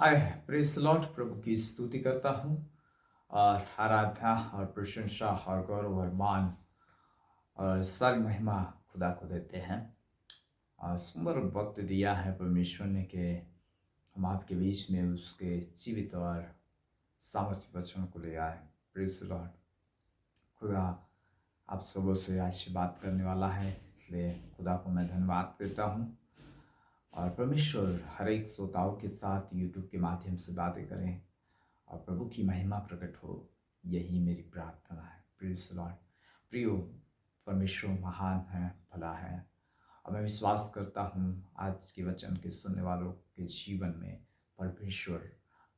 हाय, press Lord. प्रभु की स्तुति करता हूँ और आराधना और प्रशंसा और गौरव और मान और सारी महिमा खुदा को देते हैं। और सुंदर वक्त दिया है परमेश्वर ने कि हम आपके बीच में उसके जीवित और सामर्थ्य वचन को ले आए। प्रेस लॉर्ड, खुदा आप सबों से आज बात करने वाला है, इसलिए खुदा को मैं धन्यवाद देता हूँ। और परमेश्वर हर एक श्रोताओं के साथ यूट्यूब के माध्यम से बातें करें और प्रभु की महिमा प्रकट हो, यही मेरी प्रार्थना है। Praise the Lord. प्रियो, परमेश्वर महान है, भला है और मैं विश्वास करता हूँ आज के वचन के सुनने वालों के जीवन में परमेश्वर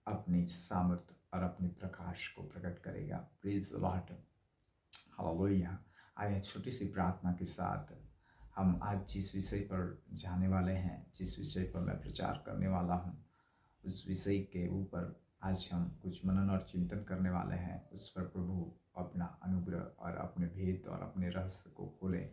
अपनी सामर्थ और अपने प्रकाश को प्रकट करेगा। Praise the Lord. हालेलुया। आइए छोटी सी प्रार्थना के साथ हम आज जिस विषय पर जाने वाले हैं, जिस विषय पर मैं प्रचार करने वाला हूँ, उस विषय के ऊपर आज हम कुछ मनन और चिंतन करने वाले हैं। उस पर प्रभु अपना अनुग्रह और अपने भेद और अपने रहस्य को खोले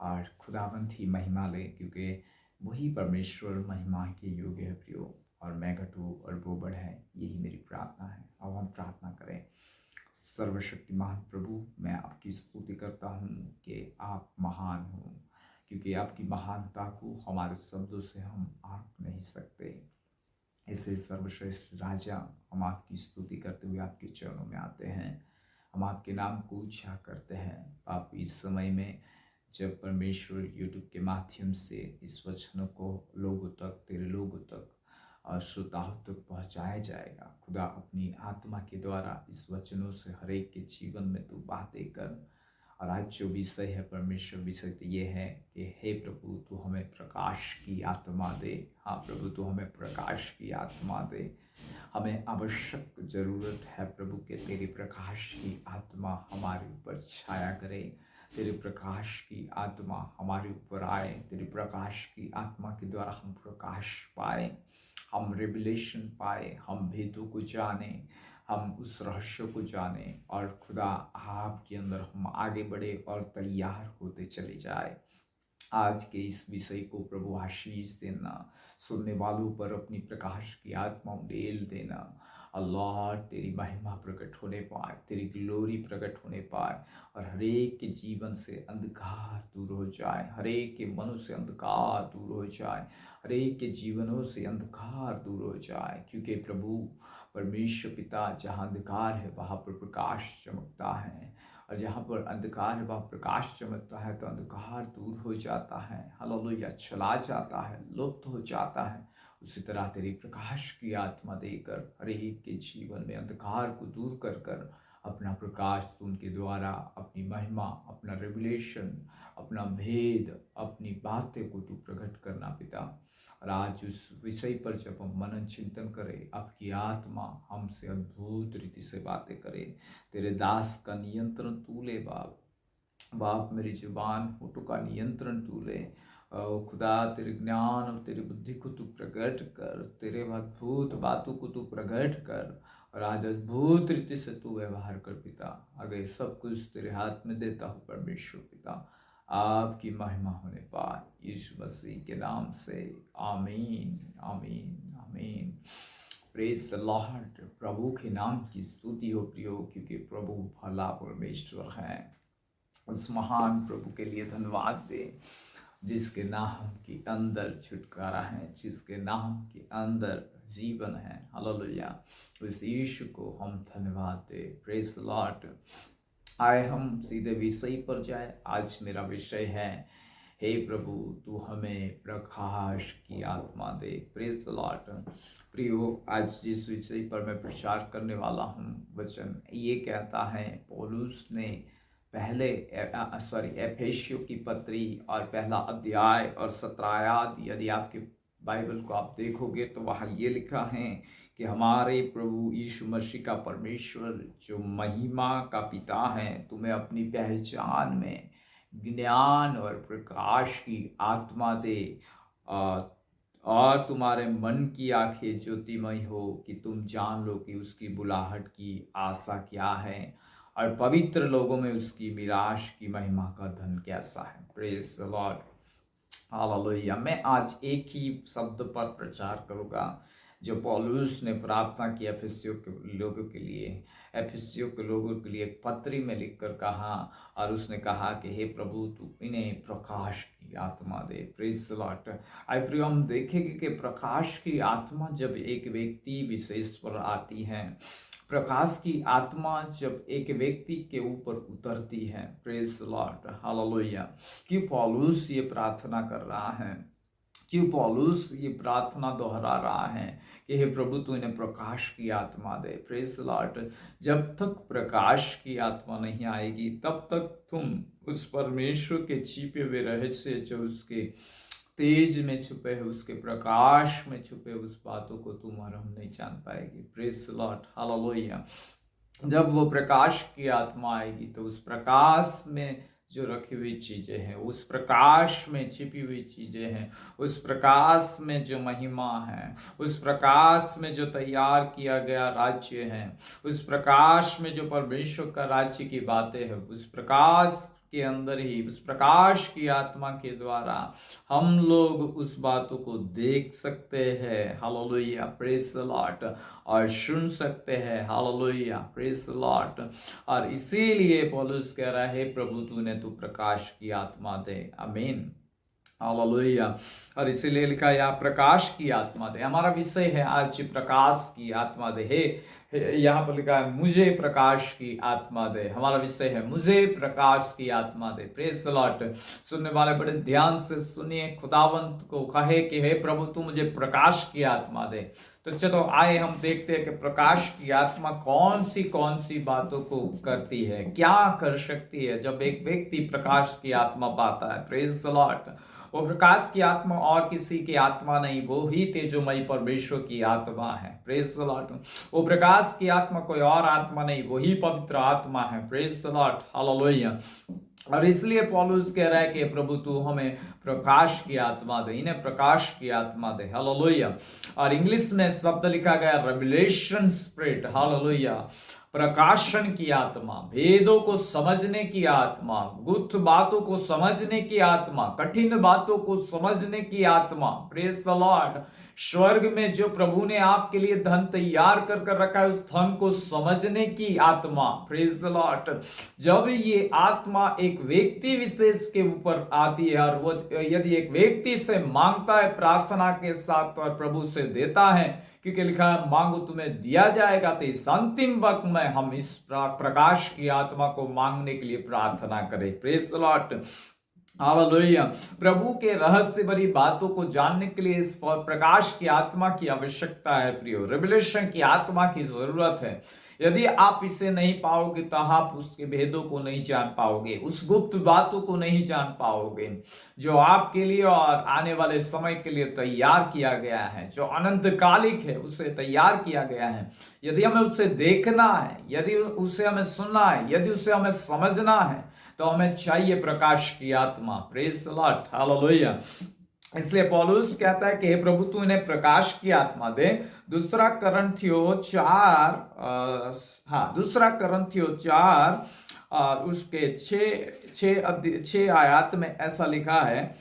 और खुदावंत ही महिमा ले, क्योंकि वही परमेश्वर महिमा के योग्य है। प्रियो, और मैं घटूं और वो बढ़े, यही मेरी प्रार्थना है। अब हम प्रार्थना करें। सर्वशक्तिमान प्रभु, मैं आपकी स्तुति करता हूँ कि आप महान हो, क्योंकि आपकी महानता को हमारे शब्दों से हम आंक नहीं सकते। ऐसे सर्वश्रेष्ठ राजा, हम आपकी स्तुति करते हुए आपके चरणों में आते हैं। हम आपके नाम को ऊंचा करते हैं। आप इस समय में जब परमेश्वर यूट्यूब के माध्यम से इस वचनों को लोगों तक, तेरे लोगों तक और श्रोताओं तक पहुंचाया जाएगा, खुदा अपनी आत्मा के द्वारा इस वचनों से हर एक के जीवन में तू बातें कर। और आज जो विषय है परमेश्वर, विषय तो ये है कि हे प्रभु, तू हमें प्रकाश की आत्मा दे। हाँ प्रभु, तू हमें प्रकाश की आत्मा दे। हमें आवश्यक जरूरत है प्रभु के तेरे प्रकाश की आत्मा हमारे ऊपर छाया करे। तेरे प्रकाश की आत्मा हमारे ऊपर आए। तेरे प्रकाश की आत्मा के द्वारा हम प्रकाश पाए, हम रिविलेशन पाए, हम भेदों को जाने, हम उस रहस्य को जाने और खुदा आपके अंदर हम आगे बढ़े और तैयार होते चले जाए। आज के इस विषय को प्रभु आशीष देना, सुनने वालों पर अपनी प्रकाश की आत्मा उड़ेल देना। अल्लाह, तेरी महिमा प्रकट होने पाए, तेरी ग्लोरी प्रकट होने पाए और हरेक के जीवन से अंधकार दूर हो जाए, हरेक के मनों से अंधकार दूर हो जाए, हरेक के जीवनों से अंधकार दूर हो जाए। क्योंकि प्रभु परमेश्वर पिता, जहाँ अंधकार है वहाँ पर प्रकाश चमकता है, और जहाँ पर अंधकार है वहाँ प्रकाश चमकता है, तो अंधकार दूर हो जाता है। हालेलुया, चला जाता है, लुप्त हो जाता है। उसी तरह तेरी प्रकाश की आत्मा देकर हर एक के जीवन में अंधकार को दूर कर कर अपना प्रकाश तू उनके द्वारा, अपनी महिमा, अपना रेवलेशन, अपना भेद, अपनी बातें को तू प्रकट करना पिता। और आज उस विषय पर जब हम मनन चिंतन करें, आपकी आत्मा हमसे अद्भुत रीति से बातें करे। तेरे दास का नियंत्रण तू ले बाप। बाप, मेरी जुबान होठों का नियंत्रण तू ले। खुदा, तेरे ज्ञान और तेरी बुद्धि को तू प्रकट कर, तेरे अद्भुत बातों को तू प्रकट कर और आज अद्भुत रीति से तू व्यवहार कर पिता। आगे सब कुछ तेरे हाथ में देता हूँ परमेश्वर पिता, आपकी महिमा होने पाए यीशु मसीह के नाम से। आमीन, आमीन, आमीन। Praise the Lord. प्रभु के नाम की स्तुति हो प्रियो, क्योंकि प्रभु भला परमेश्वर है। उस महान प्रभु के लिए धन्यवाद दे, जिसके नाम के अंदर छुटकारा है, जिसके नाम के अंदर जीवन है। हालेलुया, उस यीशु को हम धन्यवाद दे। Praise the Lord. आए हम सीधे विषय पर जाए। आज मेरा विषय है, हे प्रभु, तू हमें प्रकाश की आत्मा दे। Praise the Lord. प्रियो, आज जिस विषय पर मैं प्रचार करने वाला हूँ, वचन ये कहता है, पौलुस ने पहले एफेसियों की पत्री और पहला अध्याय और 17 आयत, यदि आपके बाइबल को आप देखोगे तो वहाँ ये लिखा है कि हमारे प्रभु यीशु मसीह का परमेश्वर जो महिमा का पिता है, तुम्हें अपनी पहचान में ज्ञान और प्रकाश की आत्मा दे और तुम्हारे मन की आंखें ज्योतिमय हो, कि तुम जान लो कि उसकी बुलाहट की आशा क्या है और पवित्र लोगों में उसकी मिराश की महिमा का धन कैसा है। Praise the Lord. हालेलुया। मैं आज एक ही शब्द पर प्रचार करूंगा, जो पौलुस ने प्रार्थना की एफिसियों के लोगों के लिए, एफिसियों के लोगों के लिए एक पत्री में लिखकर कहा, और उसने कहा कि हे प्रभु तू इन्हें प्रकाश की आत्मा दे। Praise the Lord. आई प्रिय, हम देखेंगे कि प्रकाश की आत्मा जब एक व्यक्ति विशेष पर आती है, प्रकाश की आत्मा जब एक व्यक्ति के ऊपर उतरती है, प्रेज द लॉर्ड, हालेलुया। क्यों पौलुस ये प्रार्थना कर रहा है, क्यों पौलुस ये प्रार्थना दोहरा रहा है कि हे प्रभु तू इन्हें प्रकाश की आत्मा दे। Praise the Lord. जब तक प्रकाश की आत्मा नहीं आएगी तब तक तुम उस परमेश्वर के छिपे हुए रहस्य, जो उसके तेज में छुपे है, उसके प्रकाश में छुपे उस बातों को तुम और हम नहीं जान पाएगी। Praise the Lord, hallelujah. जब वो प्रकाश की आत्मा आएगी तो उस प्रकाश में जो रखी हुई चीजें हैं, उस प्रकाश में छिपी हुई चीजें हैं, उस प्रकाश में जो महिमा है, उस प्रकाश में जो तैयार किया गया राज्य है, उस प्रकाश में जो परमेश्वर का राज्य की बातें हैं, उस प्रकाश के अंदर ही, उस प्रकाश की आत्मा के द्वारा हम लोग उस बातों को देख सकते हैं, हालेलुया, प्रेज द लॉर्ड, और सुन सकते हैं, हालेलुया, प्रेज द लॉर्ड। और इसीलिए पौलुस कह रहा है प्रभु तूने तू प्रकाश की आत्मा दे, आमीन, हालेलुया। और इसीलिए लिखा यहाँ प्रकाश की आत्मा दे। हमारा विषय है आज प्रकाश की आत्मा दे। हे यहाँ पर लिखा है मुझे प्रकाश की आत्मा दे। हमारा विषय है मुझे प्रकाश की आत्मा दे। Praise the Lord. सुनने वाले बड़े ध्यान से सुनिए। खुदावंत को कहे कि हे प्रभु तू मुझे प्रकाश की आत्मा दे। तो चलो आए हम देखते हैं कि प्रकाश की आत्मा कौन सी बातों को करती है, क्या कर सकती है जब एक व्यक्ति प्रकाश की आत्मा पाता है। Praise the Lord. वो प्रकाश की आत्मा और किसी की आत्मा नहीं, वो ही तेजोमयी परमेश्वर की आत्मा है। Praise the Lord. वो प्रकाश की आत्मा कोई और आत्मा नहीं, वही पवित्र आत्मा है। Praise the Lord, hallelujah. और इसलिए पौलुस कह रहा है कि प्रभु तू हमें प्रकाश की आत्मा दे, इन्हें प्रकाश की आत्मा दे, हालेलुया। और इंग्लिश में शब्द लिखा गया रेवलेशन स्पिरिट, हालेलुया, प्रकाशन की आत्मा, भेदों को समझने की आत्मा, गुप्त बातों को समझने की आत्मा, कठिन बातों को समझने की आत्मा। Praise the Lord. स्वर्ग में जो प्रभु ने आपके लिए धन तैयार कर रखा है, उस धन को समझने की आत्मा। Praise the Lord. जब ये आत्मा एक व्यक्ति विशेष के ऊपर आती है और वो यदि एक व्यक्ति से मांगता है प्रार्थना के साथ और प्रभु से देता है, क्योंकि लिखा है मांगो तुम्हें दिया जाएगा, तो इस अंतिम वक्त में हम इस प्रकाश की आत्मा को मांगने के लिए प्रार्थना करें। Praise the Lord, hallelujah. प्रभु के रहस्य भरी बातों को जानने के लिए इस प्रकाश की आत्मा की आवश्यकता है प्रियो। रेवलेशन की आत्मा की जरूरत है। यदि आप इसे नहीं पाओगे तो आप उसके भेदों को नहीं जान पाओगे, उस गुप्त बातों को नहीं जान पाओगे जो आपके लिए और आने वाले समय के लिए तैयार किया गया है, जो अनंतकालिक है, उसे तैयार किया गया है। यदि हमें उसे देखना है, यदि उसे हमें सुनना है, यदि उसे हमें समझना है, तो हमें चाहिए प्रकाश की आत्मा। Praise the Lord, hallelujah. इसलिए पौलुस कहता है कि हे प्रभु तू इन्हें प्रकाश की आत्मा दे। दूसरा करंथियो 4 और उसके 6 आयत में ऐसा लिखा है,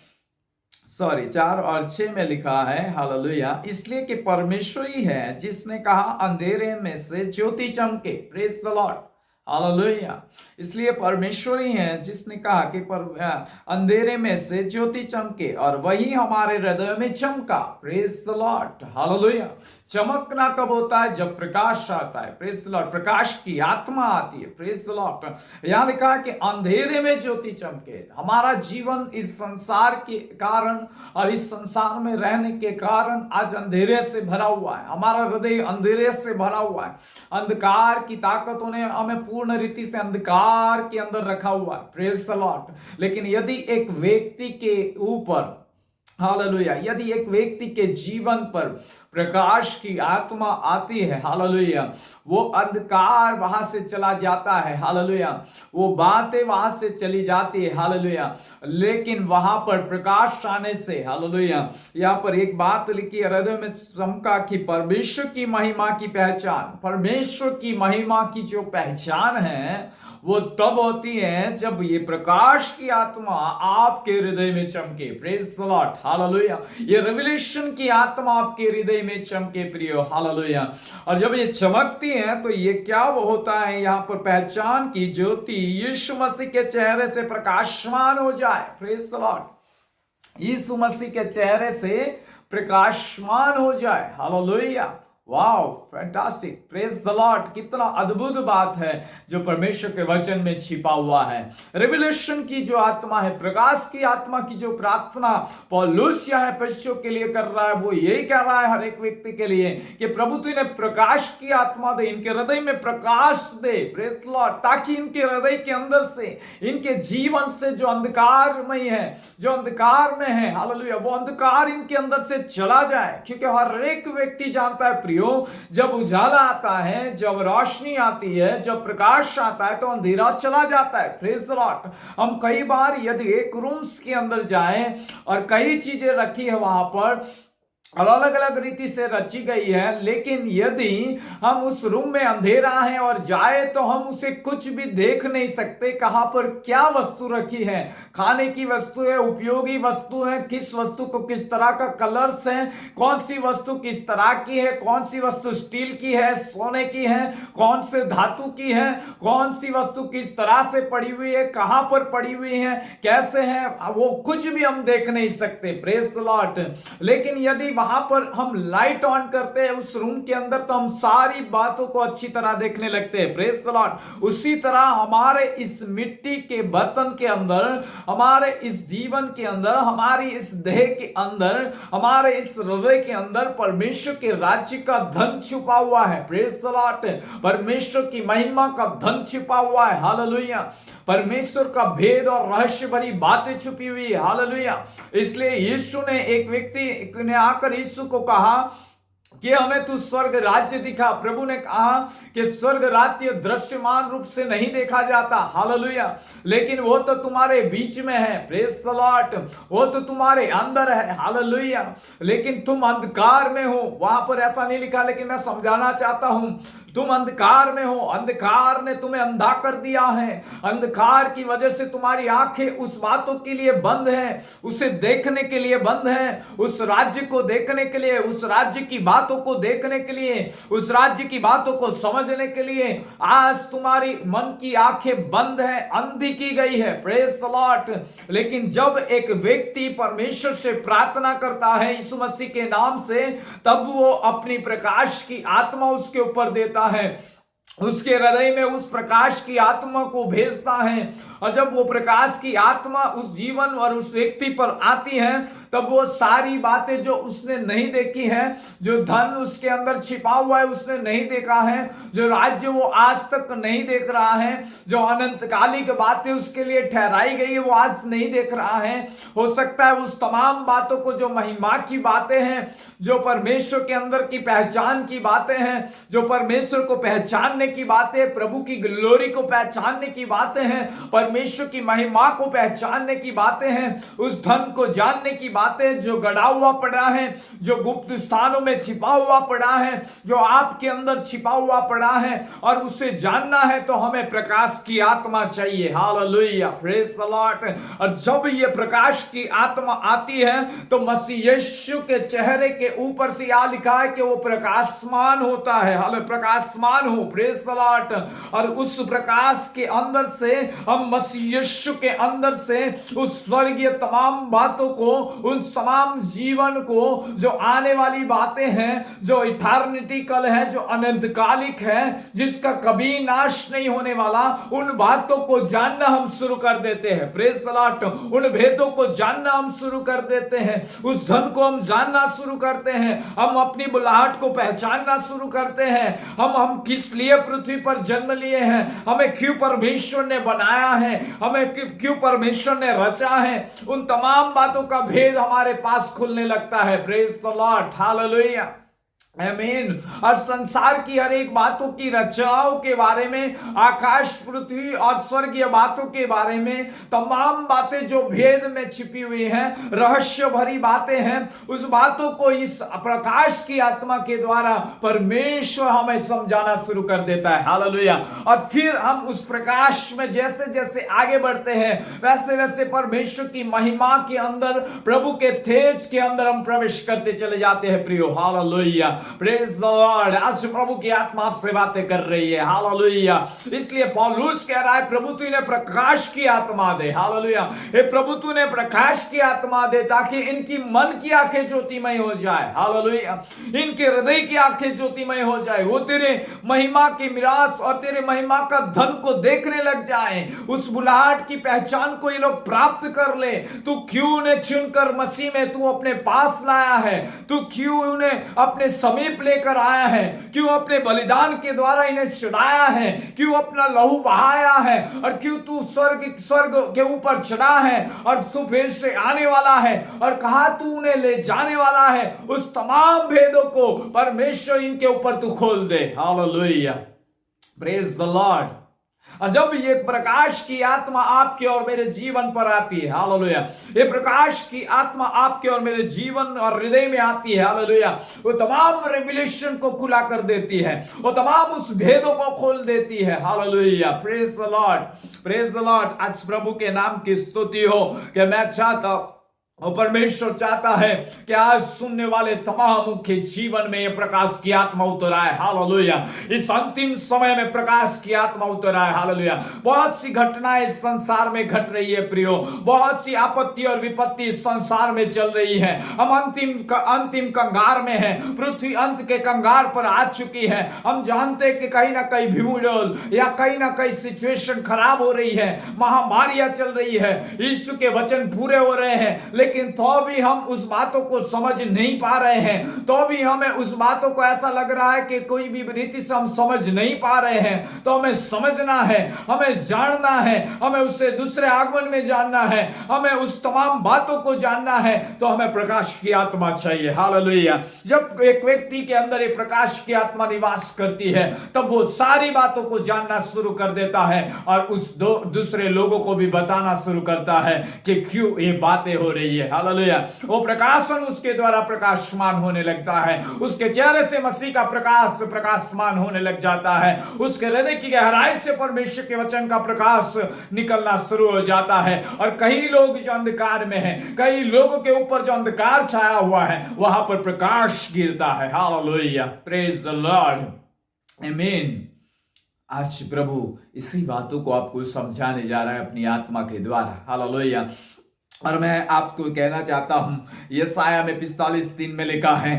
4 और 6 में लिखा है, हालेलुया, इसलिए कि परमेश्वर ही है जिसने कहा अंधेरे में से ज्योति चमके। Praise the Lord, hallelujah. इसलिए परमेश्वर ही है जिसने कहा कि अंधेरे में से ज्योति चमके, और वही हमारे हृदय में चमका। Praise the Lord, hallelujah. चमकना कब होता है? जब प्रकाश आता है। Praise the Lord. प्रकाश की आत्मा आती है। Praise the Lord. यहां लिखा है कि अंधेरे में ज्योति चमके। हमारा जीवन इस संसार के कारण और इस संसार में रहने के कारण आज अंधेरे से भरा हुआ है। हमारा हृदय अंधेरे से भरा हुआ है। अंधकार की ताकतों ने हमें पूर्ण रीति से अंधकार के अंदर रखा हुआ है। Praise the Lord. लेकिन यदि एक व्यक्ति के ऊपर, हालेलुया, यदि एक व्यक्ति के जीवन पर प्रकाश की आत्मा आती है, हालेलुया, वो अंधकार वहां से चला जाता है, हालेलुया, वो बातें वहां से चली जाती है, हालेलुया, लेकिन वहां पर प्रकाश आने से, हालेलुया, यहाँ पर एक बात लिखी है, हृदय में चमका कि परमेश्वर की महिमा की पहचान, परमेश्वर की महिमा की जो पहचान है वो तब होती है जब ये प्रकाश की आत्मा आपके हृदय में चमके। Praise the Lord, hallelujah. ये रेवलेशन की आत्मा आपके हृदय में चमके प्रियो, हालेलुया। और जब ये चमकती है तो ये क्या वो होता है, यहां पर पहचान की ज्योति यीशु मसीह के चेहरे से प्रकाशमान हो जाए। प्रेज द लॉर्ड, यीशु मसीह के चेहरे से प्रकाशमान हो जाए, hallelujah. Wow, fantastic, praise the Lord. कितना अद्भुत बात है जो परमेश्वर के वचन में छिपा हुआ है। रेवलेशन की जो आत्मा है, प्रकाश की आत्मा की जो प्रार्थना पौलुस यहाँ एफिसियों के लिए कर रहा है, वो यही कह रहा है हर एक व्यक्ति के लिए कि प्रभु तू इन्हें प्रकाश की आत्मा दे, इनके हृदय में प्रकाश दे, प्रेज द लॉर्ड, ताकि इनके हृदय के अंदर से, इनके जीवन से जो अंधकारमय है, जो अंधकार में है, हालेलुया, वो अंधकार इनके अंदर से चला जाए। क्योंकि हर एक व्यक्ति जानता है प्रियो, जब उजाला आता है, जब रोशनी आती है, जब प्रकाश आता है तो अंधेरा चला जाता है। Praise the Lord. हम कई बार यदि एक रूम्स के अंदर जाएं और कई चीजें रखी है वहां पर और अलग अलग रीति से रची गई है, लेकिन यदि हम उस रूम में अंधेरा है और जाए तो हम उसे कुछ भी देख नहीं सकते। कहां पर क्या वस्तु रखी है, खाने की वस्तु है, उपयोगी वस्तु है, किस वस्तु को किस तरह का कलर्स है, कौन सी वस्तु किस तरह की है, कौन सी वस्तु स्टील की है, सोने की है, कौन से धातु की है, कौन सी वस्तु किस तरह से पड़ी हुई है, कहां पर पड़ी हुई है, कैसे है, वो कुछ भी हम देख नहीं सकते। Praise the Lord. लेकिन यदि वहां पर हम लाइट ऑन करते हैं उस रूम के अंदर तो हम सारी बातों को अच्छी तरह देखने लगते हैं। Praise the Lord. उसी तरह हमारे इस मिट्टी के बर्तन के अंदर, हमारे इस जीवन के अंदर, हमारी इस देह के अंदर, हमारे इस हृदय के अंदर परमेश्वर के राज्य का धन छुपा हुआ है। Praise the Lord. परमेश्वर की महिमा का धन छिपा हुआ है, हालेलुया। परमेश्वर का भेद और रहस्य भरी बातें छुपी हुई है, हालेलुया। इसलिए यीशु ने, एक व्यक्ति ने आकर यीशु को कहा कि हमें तू स्वर्ग राज्य दिखा। प्रभु ने कहा कि स्वर्ग राज्य दृश्यमान रूप से नहीं देखा जाता, हालेलुया, लेकिन वो तो तुम्हारे बीच में है। Praise the Lord. वो तो तुम्हारे अंदर है, हालेलुया, लेकिन तुम अंधकार में हो। वहां पर ऐसा नहीं लिखा, लेकिन मैं समझाना चाहता हूं, तुम अंधकार में हो। अंधकार ने तुम्हें अंधा कर दिया है। अंधकार की वजह से तुम्हारी आंखें उस बातों के लिए बंद है, उसे देखने के लिए बंद है, उस राज्य को देखने के लिए, उस राज्य की बातों को देखने के लिए, उस राज्य की बातों को समझने के लिए आज तुम्हारी मन की आंखें बंद है, अंधी की गई है। Praise the Lord. लेकिन जब एक व्यक्ति परमेश्वर से प्रार्थना करता है यीशु मसीह के नाम से, तब वो अपनी प्रकाश की आत्मा उसके ऊपर देता है, उसके हृदय में उस प्रकाश की आत्मा को भेजता है। और जब वो प्रकाश की आत्मा उस जीवन और उस व्यक्ति पर आती है, तब वो सारी बातें जो उसने नहीं देखी है, जो धन उसके अंदर छिपा हुआ है उसने नहीं देखा है, जो राज्य वो आज तक नहीं देख रहा है, जो अनंतकालिक बातें उसके लिए ठहराई गई है वो आज नहीं देख रहा है। हो सकता है उस तमाम बातों को, जो महिमा की बातें हैं, जो परमेश्वर के अंदर की पहचान की बातें हैं, जो परमेश्वर को पहचानने की बातें, प्रभु की ग्लोरी को पहचानने की बातें हैं, परमेश्वर की महिमा को पहचानने की बातें हैं, उस धन को जानने की बातें, जो गड़ा हुआ पड़ा है, जो गुप्त स्थानों में छिपा हुआ पड़ा है, जो आपके अंदर छिपा हुआ पड़ा है, और उसे जानना है तो हमें प्रकाश की आत्मा चाहिए, हालेलुया, प्रेज द लॉर्ड। और जब ये प्रकाश की आत्मा आती है तो मसीह यीशु के चेहरे के ऊपर से यह लिखा है कि वो प्रकाशमान होता है, हालेलुया, प्रकाशमान हो, प्रेज द लॉर्ड। और उस प्रकाश के अंदर से हम मसीह यीशु के अंदर से उस स्वर्गीय तमाम बातों को, उन तमाम जीवन को, जो आने वाली बातें हैं, जो इटर्निटिकल है, जो अनंतकालिक है, जिसका कभी नाश नहीं होने वाला, उन बातों को जानना हम शुरू कर देते हैं। Praise the Lord. उन भेदों को जानना हम शुरू कर देते हैं, उस धन को हम जानना शुरू करते हैं, हम अपनी बुलाहट को पहचानना शुरू करते हैं, हम किस लिए पृथ्वी पर जन्म लिए हैं, हमें क्यों परमेश्वर ने बनाया है, हमें क्यों परमेश्वर ने रचा है, उन तमाम बातों का भेद हमारे पास खुलने लगता है। Praise the Lord, hallelujah. आमीन। और संसार की हर एक बातों की रचनाओं के बारे में, आकाश पृथ्वी और स्वर्गीय बातों के बारे में, तमाम बातें जो भेद में छिपी हुई हैं, रहस्य भरी बातें हैं, उस बातों को इस प्रकाश की आत्मा के द्वारा परमेश्वर हमें समझाना शुरू कर देता है। हालेलुया। और फिर हम उस प्रकाश में जैसे जैसे आगे बढ़ते हैं, वैसे वैसे परमेश्वर की महिमा के अंदर, प्रभु के तेज के अंदर हम प्रवेश करते चले जाते हैं प्रियो। हालेलुया। Praise the Lord. आज प्रभु की आत्मा आपसे बातें कर रही है। हालेलुया। इसलिए पौलुस कह रहा है, प्रभु तूने प्रकाश की आत्मा दे। हालेलुया। हे प्रभु तूने प्रकाश की आत्मा दे, ताकि इनकी मन की आंखें ज्योतिमय हो जाए। हालेलुया। इनके हृदय की आंखें ज्योतिमय हो जाए, वो तेरे महिमा की मिरास और तेरे महिमा का धन को देखने लग जाए, उस बुलाहट की पहचान को ये लोग प्राप्त कर ले। तू क्यों उन्हें चुनकर मसीह में तू अपने पास लाया है, तू क्यों उन्हें अपने समीप लेकर आया है, क्यों अपने बलिदान के द्वारा इन्हें चढ़ाया है, क्यों अपना लहू बहाया है, और क्यों तू स्वर्ग के ऊपर चढ़ा है और तू फिर से आने वाला है, और कहा तू उन्हें ले जाने वाला है। उस तमाम भेदों को परमेश्वर इनके ऊपर तू खोल दे। हालेलुया। Praise the Lord. और जब ये प्रकाश की आत्मा आपके और मेरे जीवन पर आती है, हालेलुया, ये प्रकाश की आत्मा आपके और मेरे जीवन और हृदय में आती है, हालेलुया, वो तमाम रेवलेशन को खुला कर देती है, वो तमाम उस भेदों को खोल देती है। Hallelujah. Praise the Lord, praise the Lord. आज प्रभु के नाम की स्तुति हो। कि मैं चाहता हूं, और परमेश्वर चाहता है कि आज सुनने वाले तमाम के जीवन में ये प्रकाश की आत्मा उतर आए। हालेलुया। इस अंतिम समय में प्रकाश की आत्मा उतर आए। हालेलुया। बहुत सी घटनाएं इस संसार में घट रही है प्रियो, बहुत सी आपत्ति और विपत्ति इस संसार में चल रही है। हम अंतिम कंगार में हैं, पृथ्वी अंत के कंगार पर आ चुकी है। हम जानते हैं कि कहीं ना कहीं भूगोल या कहीं ना कहीं सिचुएशन खराब हो रही है, महामारियां चल रही है, यीशु के वचन पूरे हो रहे हैं, लेकिन तो भी हम उस बातों को समझ नहीं पा रहे हैं, तो भी हमें उस बातों को ऐसा लग रहा है कि कोई भी रीति से हम समझ नहीं पा रहे हैं। तो हमें समझना है, हमें जानना है, हमें उससे दूसरे आगमन में जानना है, हमें उस तमाम बातों को जानना है। तो हमें प्रकाश की आत्मा चाहिए। हालेलुया। जब एक व्यक्ति के अंदर एक प्रकाश की आत्मा निवास करती है, तब वो सारी बातों को जानना शुरू कर देता है और उस दूसरे लोगों को भी बताना शुरू करता है कि क्यों ये बातें हो रही है। हालेलुया। वो प्रकाशन उसके द्वारा प्रकाशमान होने लगता है, उसके चेहरे से मसीह का प्रकाशमान होने लग जाता है, उसके हृदय की गहराई से परमेश्वर के वचन का प्रकाश निकलना शुरू हो जाता है। और कई लोग जो अंधकार में हैं, कई लोगों के ऊपर जो अंधकार छाया हुआ है, वहां पर प्रकाश गिरता है। हालेलुया। Praise the Lord. आमीन। आज प्रभु इसी बातों को आपको समझाने जा रहा है अपनी आत्मा के द्वारा। हालेलुया। और मैं आपको कहना चाहता हूं, यशाया में 45:3 में लिखा है,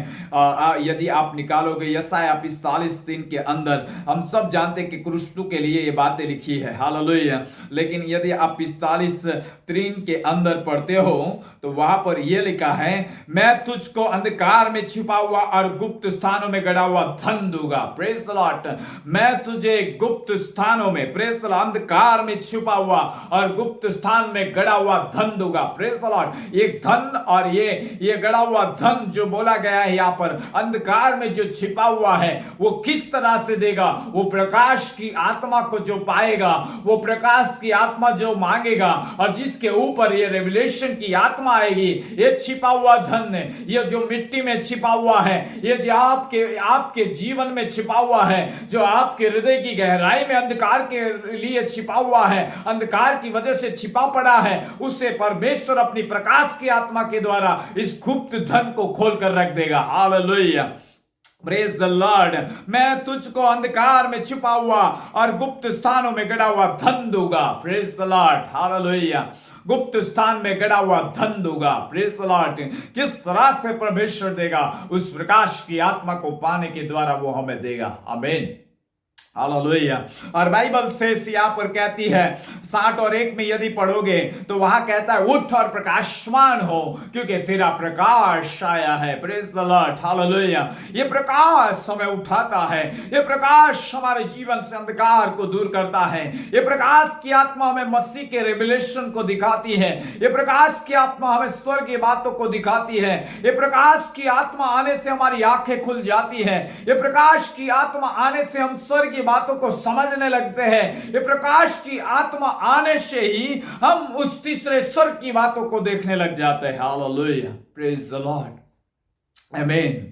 यदि आप निकालोगे यशाया 45:3 के अंदर, हम सब जानते हैं कि क्रिस्टु के लिए ये बातें लिखी है। हालेलुया। लेकिन यदि आप 45:3 के अंदर पढ़ते हो तो वहां पर यह लिखा है, मैं तुझको अंधकार में छिपा हुआ और गुप्त स्थानों में गड़ा हुआ धन दूंगा। Praise the Lord. मैं तुझे गुप्त स्थानों में, प्रेज द लॉर्ड, अंधकार में छिपा हुआ और गुप्त स्थान में गड़ा हुआ धन दूंगा। Praise the Lord. एक धन, और ये गड़ा हुआ धन जो बोला गया है यहाँ पर, अंधकार में जो छिपा हुआ है, वो किस तरह से देगा? वो प्रकाश की आत्मा को जो पाएगा, वो प्रकाश की आत्मा जो मांगेगा, और जिसके ऊपर ये रेवलेशन की आत्मा आएगी, ये छिपा हुआ धन, ये जो मिट्टी में छिपा हुआ है, ये जो आपके जीवन में छिपा हुआ है, जो आपके हृदय की गहराई में अंधकार के लिए छिपा हुआ है, अंधकार की वजह से छिपा पड़ा है, उससे परमेश्वर अपनी प्रकाश की आत्मा के द्वारा इस गुप्त धन को खोल कर रख देगा। हालेलुया। Praise the Lord. मैं तुझको अंधकार में छिपा हुआ और गुप्त स्थानों में गड़ा हुआ धन दूंगा। Praise the Lord. हालेलुया। गुप्त स्थान में गड़ा हुआ धन दूंगा। Praise the Lord. किस तरह से परमेश्वर देगा? उस प्रकाश की आत्मा को पाने के द्वारा वो हमें देगा। आमीन। हालेलुया। और बाइबल से यहाँ पर कहती है 60 और 1 में यदि पढ़ोगे तो वहां कहता है उठ और प्रकाशमान हो क्योंकि तेरा प्रकाश आया है। Praise the Lord, hallelujah. ये प्रकाश हमें उठाता है, ये प्रकाश हमारे जीवन से अंधकार को दूर करता है, ये प्रकाश की आत्मा हमें मसीह के रेवलेशन को दिखाती है, ये प्रकाश की आत्मा हमें स्वर्ग की बातों को दिखाती है, ये प्रकाश की आत्मा आने से हमारी आंखें खुल जाती है, ये प्रकाश की आत्मा आने से हम स्वर्ग बातों को समझने लगते हैं, ये प्रकाश की आत्मा आने से ही हम उस तीसरे स्वर्ग की बातों को देखने लग जाते हैं। हालेलुया, प्रेज द लॉर्ड, आमीन,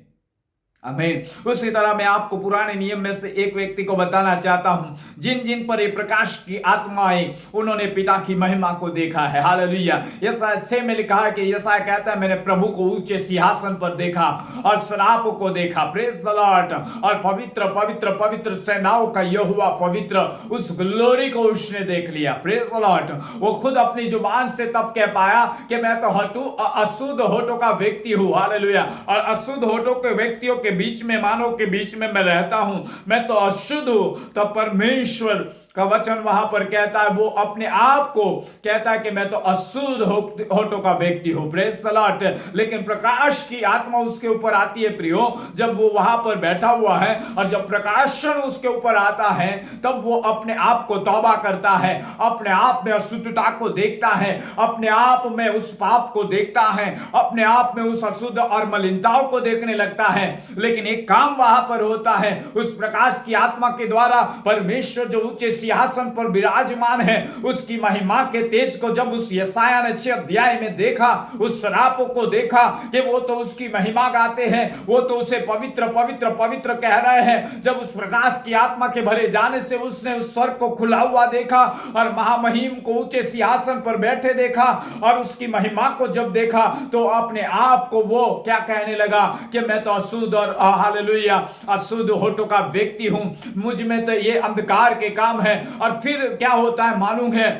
आमीन। उसी तरह मैं आपको पुराने नियम में से एक व्यक्ति को बताना चाहता हूं जिन जिन पर ये प्रकाश की आत्मा आई उन्होंने पिता की महिमा को देखा है। हालेलुया। यशायाह 6 में लिखा है कि यशायाह कहता है मैंने प्रभु को ऊंचे सिंहासन पर देखा और सरापों को देखा। Praise the Lord. और पवित्र पवित्र पवित्र सेनाओं का यहोवा पवित्र, उस ग्लोरी को उसने देख लिया। Praise the Lord. वो खुद अपनी जुबान से तब कह पाया कि मैं तो अशुद्ध होठों का व्यक्ति हूं। हालेलुया। और अशुद्ध होठों के व्यक्तियों के बीच में, मानव के बीच में मैं रहता हूं, मैं तो अशुद्ध हूं। तब परमेश्वर का वचन वहां पर कहता है, वो अपने आप को कहता है कि मैं तो अशुद्ध होठों का व्यक्ति हूं। Praise the Lord. लेकिन प्रकाश की आत्मा उसके ऊपर आती है प्रियो, जब वो वहां पर बैठा हुआ है और जब प्रकाशन उसके ऊपर आता है तब वो अपने आप को तौबा करता है, अपने आप में अशुद्धता को देखता है, अपने आप में उस पाप को देखता है, अपने आप में उस अशुद्ध और मलिनताओं को देखने लगता है। लेकिन एक काम वहां पर होता है, उस प्रकाश की आत्मा के द्वारा परमेश्वर जो ऊंचे सिंहासन पर विराजमान है उसकी महिमा के तेज को जब उस यशायाह ने 6 अध्याय में देखा, उस सरापों को देखा कि वो तो उसकी महिमा गाते हैं, वो तो उसे पवित्र पवित्र पवित्र कह रहे हैं। जब उस प्रकाश की आत्मा के भरे जाने से उसने उस स्वर्ग को खुला हुआ देखा और महामहिम को ऊंचे सिंहासन पर बैठे देखा और उसकी महिमा को जब देखा तो अपने आप को वो क्या कहने लगा कि मैं तो अशुद्ध और हालेलुया अशुद्ध होठों का व्यक्ति हूं, मुझ में तो ये अंधकार के काम है। और फिर क्या होता है मालूम है,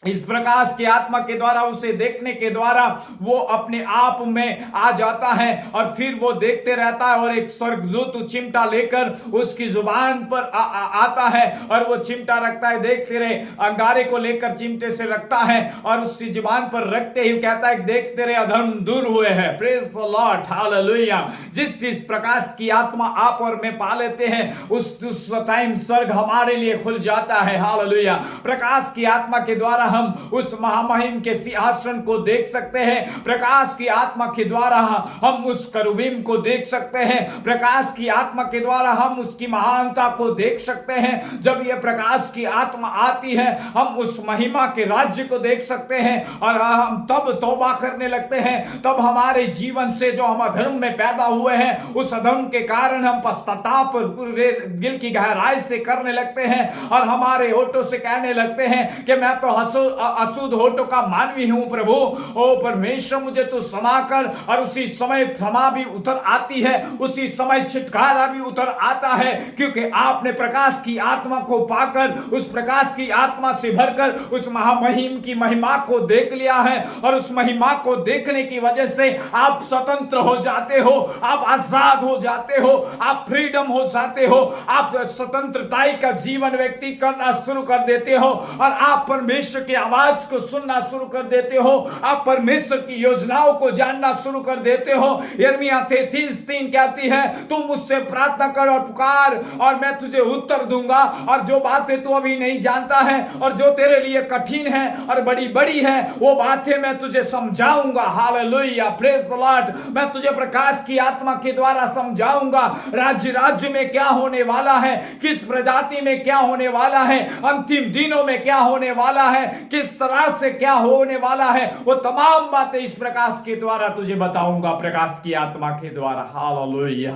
इस प्रकाश की आत्मा के द्वारा उसे देखने के द्वारा वो अपने आप में आ जाता है और फिर वो देखते रहता है और एक स्वर्गदूत चिमटा लेकर उसकी जुबान पर आता है और वो चिमटा रखता है। देखते रहे, अंगारे को लेकर चिमटे से रखता है और उसकी जुबान पर रखते ही कहता है देखते रहे अधर्म दूर हुए हैं। Praise the Lord, hallelujah. जिस प्रकाश की आत्मा आप और मैं पा लेते हैं उस टाइम स्वर्ग हमारे लिए खुल जाता है। हालेलुया। प्रकाश की आत्मा के द्वारा हम उस महामहिम के सिंहासन को देख सकते हैं। प्रकाश की आत्मा के द्वारा हम उस करूबीम को देख सकते हैं। प्रकाश की आत्मा के द्वारा हम उसकी महानता को देख सकते हैं। जब यह प्रकाश की आत्मा आती है हम उस महिमा के राज्य को देख सकते हैं और हम तब तौबा करने लगते हैं। तब हमारे जीवन से जो हम अधर्म में पैदा हुए हैं उस अधर्म के कारण हम पश्चाताप दिल की गहराई से करने लगते हैं और हमारे होठों से कहने लगते हैं कि मैं तो अशुद्ध होठों का मानवी हूं प्रभु। ओ परमेश्वर मुझे तो क्षमा कर। और उसी समय क्षमा भी उतर आती है, उसी समय छुटकारा भी उतर आता है क्योंकि आपने प्रकाश की आत्मा को पाकर उस प्रकाश की आत्मा से भरकर उस महामहिम की महिमा को देख लिया है और उस महिमा को देखने की वजह से आप स्वतंत्र हो जाते हो, आप आजाद हो जाते हो, आप फ्रीडम हो जाते हो, आप स्वतंत्रता का जीवन व्यक्ति करना शुरू कर देते हो और आप परमेश्वर की आवाज को सुनना शुरू कर देते हो, आप परमेश्वर की योजनाओं को जानना शुरू कर देते हो। यिर्मयाह 33:3 कहती है तुम मुझसे प्रार्थना कर और पुकार और मैं तुझे उत्तर दूंगा और जो बातें तू अभी नहीं जानता है और जो तेरे लिए कठिन है और बड़ी बड़ी है वो बातें मैं तुझे समझाऊंगा। Hallelujah, praise the Lord. मैं तुझे प्रकाश की आत्मा के द्वारा समझाऊंगा राज्य में क्या होने वाला है, किस प्रजाति में क्या होने वाला है, अंतिम दिनों में क्या होने वाला है, किस तरह से क्या होने वाला है, वो तमाम बातें इस प्रकाश के द्वारा तुझे बताऊंगा, प्रकाश की आत्मा के द्वारा। Hallelujah,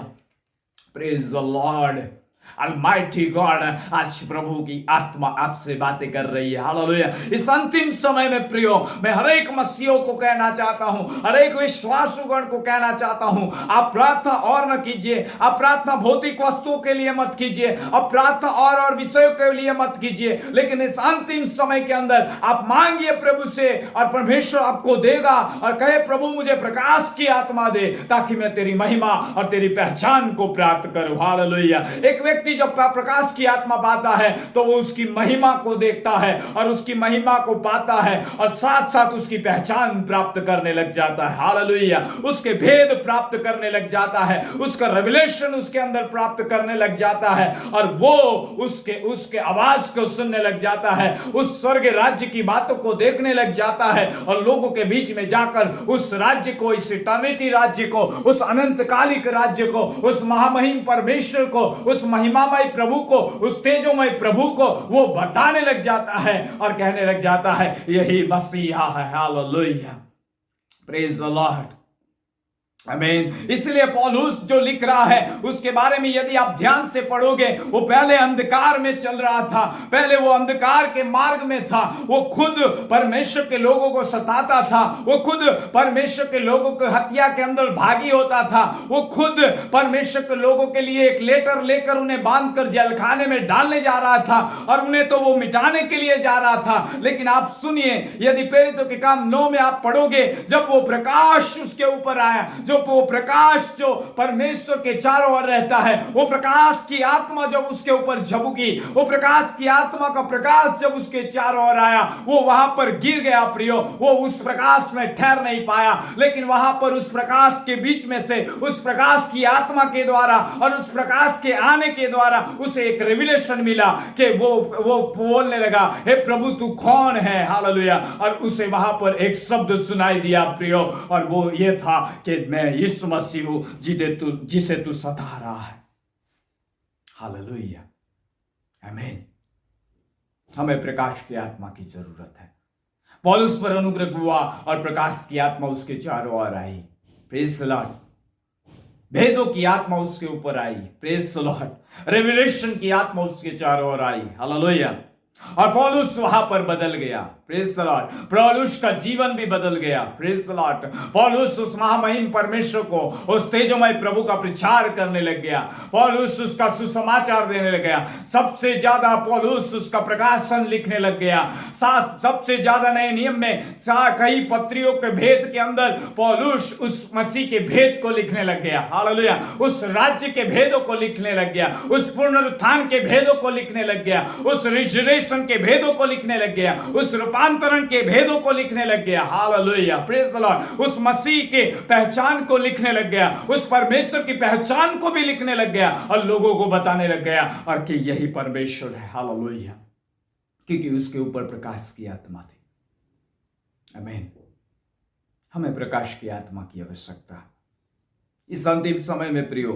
praise the Lord. Almighty God, आज प्रभु की आत्मा आपसे बातें कर रही है। हालेलुया। इस अंतिम समय में प्रियो मैं हर एक मसीहों को कहना चाहता हूं, हर एक विश्वासुगण को कहना चाहता हूं, आप प्रार्थना और न कीजिए, आप प्रार्थना भौतिक वस्तुओं के लिए मत कीजिए, आप प्रार्थना और विषयों के लिए मत कीजिए, लेकिन इस अंतिम समय के अंदर आप मांगिए प्रभु से और परमेश्वर आपको देगा और कहे प्रभु मुझे प्रकाश की आत्मा दे ताकि मैं तेरी महिमा और तेरी पहचान को प्राप्त करूं। हालेलुया। एक व्यक्ति जब प्रकाश की आत्मा पाता है तो वो उसकी महिमा को देखता है और उसकी महिमा को पाता है और साथ साथ उसकी पहचान प्राप्त करने लग जाता है। हालेलुया। उसके भेद प्राप्त करने लग जाता है, उसका रेवलेशन उसके अंदर प्राप्त करने लग जाता है और वो उसके आवाज को सुनने लग जाता है, उस स्वर्ग राज्य की बातों को देखने लग जाता है और लोगों के बीच में जाकर उस राज्य को, इस इटर्निटी राज्य को, उस अनंतकालिक राज्य को, उस महामहिम परमेश्वर को, उस महिमामय प्रभु को, उस तेजोमय प्रभु को वो बताने लग जाता है और कहने लग जाता है यही मसीहा है। हालेलुया, प्रेज द लॉर्ड, आमीन। इसलिए पौलुस जो लिख रहा है उसके बारे में यदि आप ध्यान से पढ़ोगे, वो पहले अंधकार में चल रहा था, पहले वो अंधकार के मार्ग में था, वो खुद परमेश्वर के लोगों को सताता था, वो खुद परमेश्वर के लोगों को हत्या के अंदर भागी होता था, वो खुद परमेश्वर के लोगों के लिए एक लेटर लेकर उन्हें बांधकर जेलखाने में डालने जा रहा था और उन्हें तो वो मिटाने के लिए जा रहा था। लेकिन आप सुनिए, यदि प्रेरितों के काम 9 में आप पढ़ोगे, जब वो प्रकाश उसके ऊपर आया, जो वो प्रकाश जो परमेश्वर के चारों ओर रहता है, वो प्रकाश की आत्मा जब उसके ऊपर झपकी, वो प्रकाश की आत्मा का प्रकाश जब उसके चारों ओर आया, वो वहां पर गिर गया प्रियो। वो उस प्रकाश में ठहर नहीं पाया, लेकिन वहां पर उस प्रकाश के बीच में से, उस प्रकाश की आत्मा के द्वारा और उस प्रकाश के आने के द्वारा उसे एक रिविलेशन मिला कि वो बोलने लगा, हे प्रभु तू कौन है। हालेलुया। और उसे वहां पर एक शब्द सुनाई दिया प्रियो, और वो ये था कि मैं यीशु मसीह हूं जिसे तू सता रहा है। हालेलुया, आमीन। हमें प्रकाश की आत्मा की जरूरत है। पौलुस पर अनुग्रह हुआ और प्रकाश की आत्मा उसके चारों ओर आई। Praise the Lord. भेदों की आत्मा उसके ऊपर आई। Praise the Lord. रेवलेशन की आत्मा उसके चारों ओर आई। हालेलुया। और पौलुस वहां पर बदल गया। Praise the Lord. पौलुस का जीवन भी बदल गया। Praise the Lord. पौलुस उस महामहिम परमेश्वर को, उस तेजोमय प्रभु का प्रचार करने लग गया। पौलुस उसका सुसमाचार देने लग गया। सबसे ज्यादा पौलुस उसका प्रकाशन लिखने लग गया। सबसे ज्यादा नए नियम में कई पत्रियों के भेद के अंदर पौलुस उस मसीह के भेद को लिखने लग गया। हालेलुया। उस राज्य के भेदों को लिखने लग गया, उस पुनरुत्थान के भेदों को लिखने लग गया, उस रिजरेशन के भेदों को लिखने लग गया, उस रूपांतरण के भेदों को लिखने लग गया। Hallelujah, praise the Lord. उस मसीह के पहचान को लिखने लग गया, उस परमेश्वर की पहचान को भी लिखने लग गया और लोगों को बताने लग गया और कि यही परमेश्वर है। हालेलुया, क्योंकि उसके ऊपर प्रकाश की आत्मा थी। आमीन। हमें प्रकाश की आत्मा की आवश्यकता है। इस अंतिम समय में प्रियो,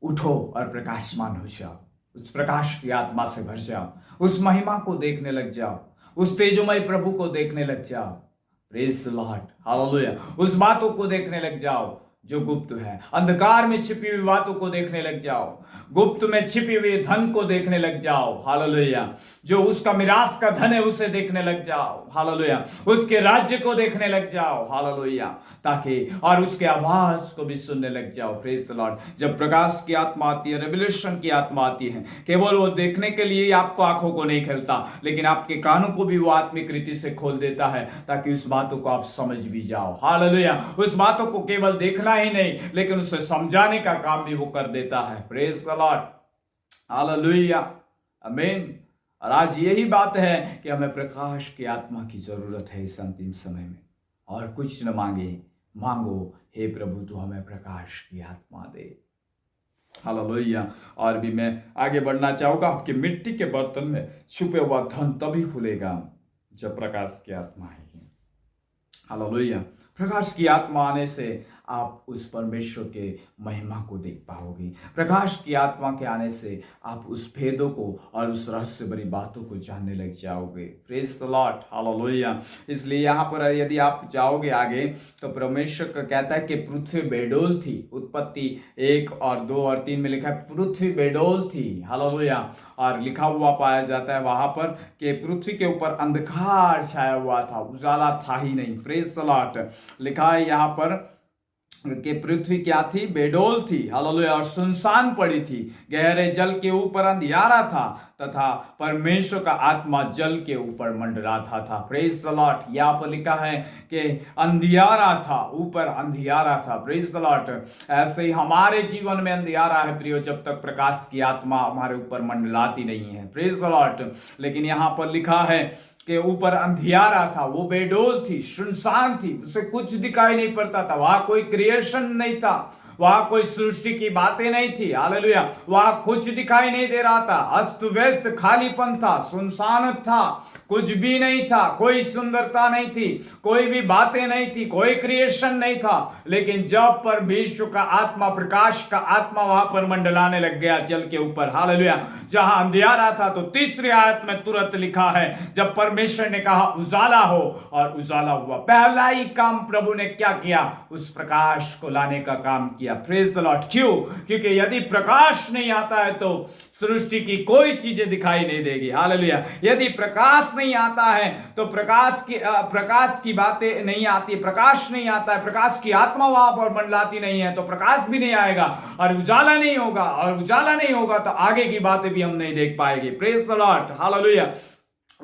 उठो और प्रकाशमान हो जाओ। उस प्रकाश की आत्मा से भर जाओ, उस महिमा को देखने लग जाओ, उस तेजोमय प्रभु को देखने लग जाओ। Praise the Lord. हालेलुया। उस बातों को देखने लग जाओ जो गुप्त है। अंधकार में छिपी हुई बातों को देखने लग जाओ, गुप्त में छिपी हुई धन को देखने लग जाओ। हालेलुया। जो उसका मिरास का धन है उसे देखने लग जाओ। हालेलुया। उसके राज्य को देखने लग जाओ। हालेलुया। ताकि और उसके आवाज को भी सुनने लग जाओ। Praise the Lord. जब प्रकाश की आत्मा आती है, रेवलेशन की आत्मा आती है, केवल वो देखने के लिए आपको आंखों को नहीं खोलता, लेकिन आपके कानों को भी वो आत्मिक रीति से खोल देता है ताकि उस बातों को आप समझ भी जाओ। हालेलुया। उस बातों को केवल देखना ही नहीं, लेकिन उसे समझाने का काम भी वो कर देता है। Praise the Lord. हालेलुया, आमीन। और आज यही बात है कि हमें प्रकाश की आत्मा की जरूरत है इस अंतिम समय में। और कुछ न मांगो, हे प्रभु तू हमें प्रकाश की आत्मा दे। हालेलुया। और भी मैं आगे बढ़ना चाहूंगा। आपके मिट्टी के बर्तन में छुपे हुआ धन तभी खुलेगा जब प्रकाश की आत्मा आएगी। हालेलुया। प्रकाश की आत्मा आने से आप उस परमेश्वर के महिमा को देख पाओगे। प्रकाश की आत्मा के आने से आप उस भेदों को और उस रहस्य भरी बातों को जानने लग जाओगे। Praise the Lord. हालेलुया। इसलिए यहाँ पर यदि आप जाओगे आगे तो परमेश्वर का कहता है कि पृथ्वी बेडोल थी। उत्पत्ति 1 और 2 और 3 में लिखा है पृथ्वी बेडोल थी। हालेलुया। और लिखा हुआ पाया जाता है वहां पर कि पृथ्वी के ऊपर अंधकार छाया हुआ था, उजाला था ही नहीं। Praise the Lord. लिखा है यहाँ पर कि पृथ्वी क्या थी, बेडोल थी, हालेलुया, और सुनसान पड़ी थी। गहरे जल के ऊपर अंधियारा था तथा परमेश्वर का आत्मा जल के ऊपर मंडराता था। Praise the Lord. यहाँ पर लिखा है कि अंधियारा था, ऊपर अंधियारा था। Praise the Lord. ऐसे ही हमारे जीवन में अंधियारा है प्रियो, जब तक प्रकाश की आत्मा हमारे ऊपर मंडलाती नहीं है। Praise the Lord. लेकिन यहाँ पर लिखा है के ऊपर अंधियारा था, वो बेडोल थी, सुनसान थी, उसे कुछ दिखाई नहीं पड़ता था। वहां कोई क्रिएशन नहीं था, वहां कोई सृष्टि की बातें नहीं थी, हालेलुया। वहां कुछ दिखाई नहीं दे रहा था, अस्त व्यस्त खालीपन था, सुनसान था, कुछ भी नहीं था, कोई सुंदरता नहीं थी, कोई भी बातें नहीं थी, कोई क्रिएशन नहीं था। लेकिन जब परमेश्वर का आत्मा, प्रकाश का आत्मा वहां पर मंडलाने लग गया जल के ऊपर, हालेलुया, जहां अंधियारा था, तो तीसरी आयत में तुरंत लिखा है, जब परमेश्वर ने कहा उजाला हो, और उजाला हुआ। पहला ही काम प्रभु ने क्या किया, उस प्रकाश को लाने का काम किया। Praise the Lord. क्यों? क्योंकि यदि प्रकाश नहीं आता है तो सृष्टि की कोई चीजें दिखाई नहीं देगी, हालेलुया। यदि प्रकाश नहीं आता है तो प्रकाश की बातें नहीं आती, प्रकाश नहीं आता है, प्रकाश की आत्मा वहां पर मंडलाती नहीं है, तो प्रकाश भी नहीं आएगा और उजाला नहीं होगा, और उजाला नहीं होगा तो आगे की बातें भी हम नहीं देख पाएंगे। Praise the Lord, hallelujah.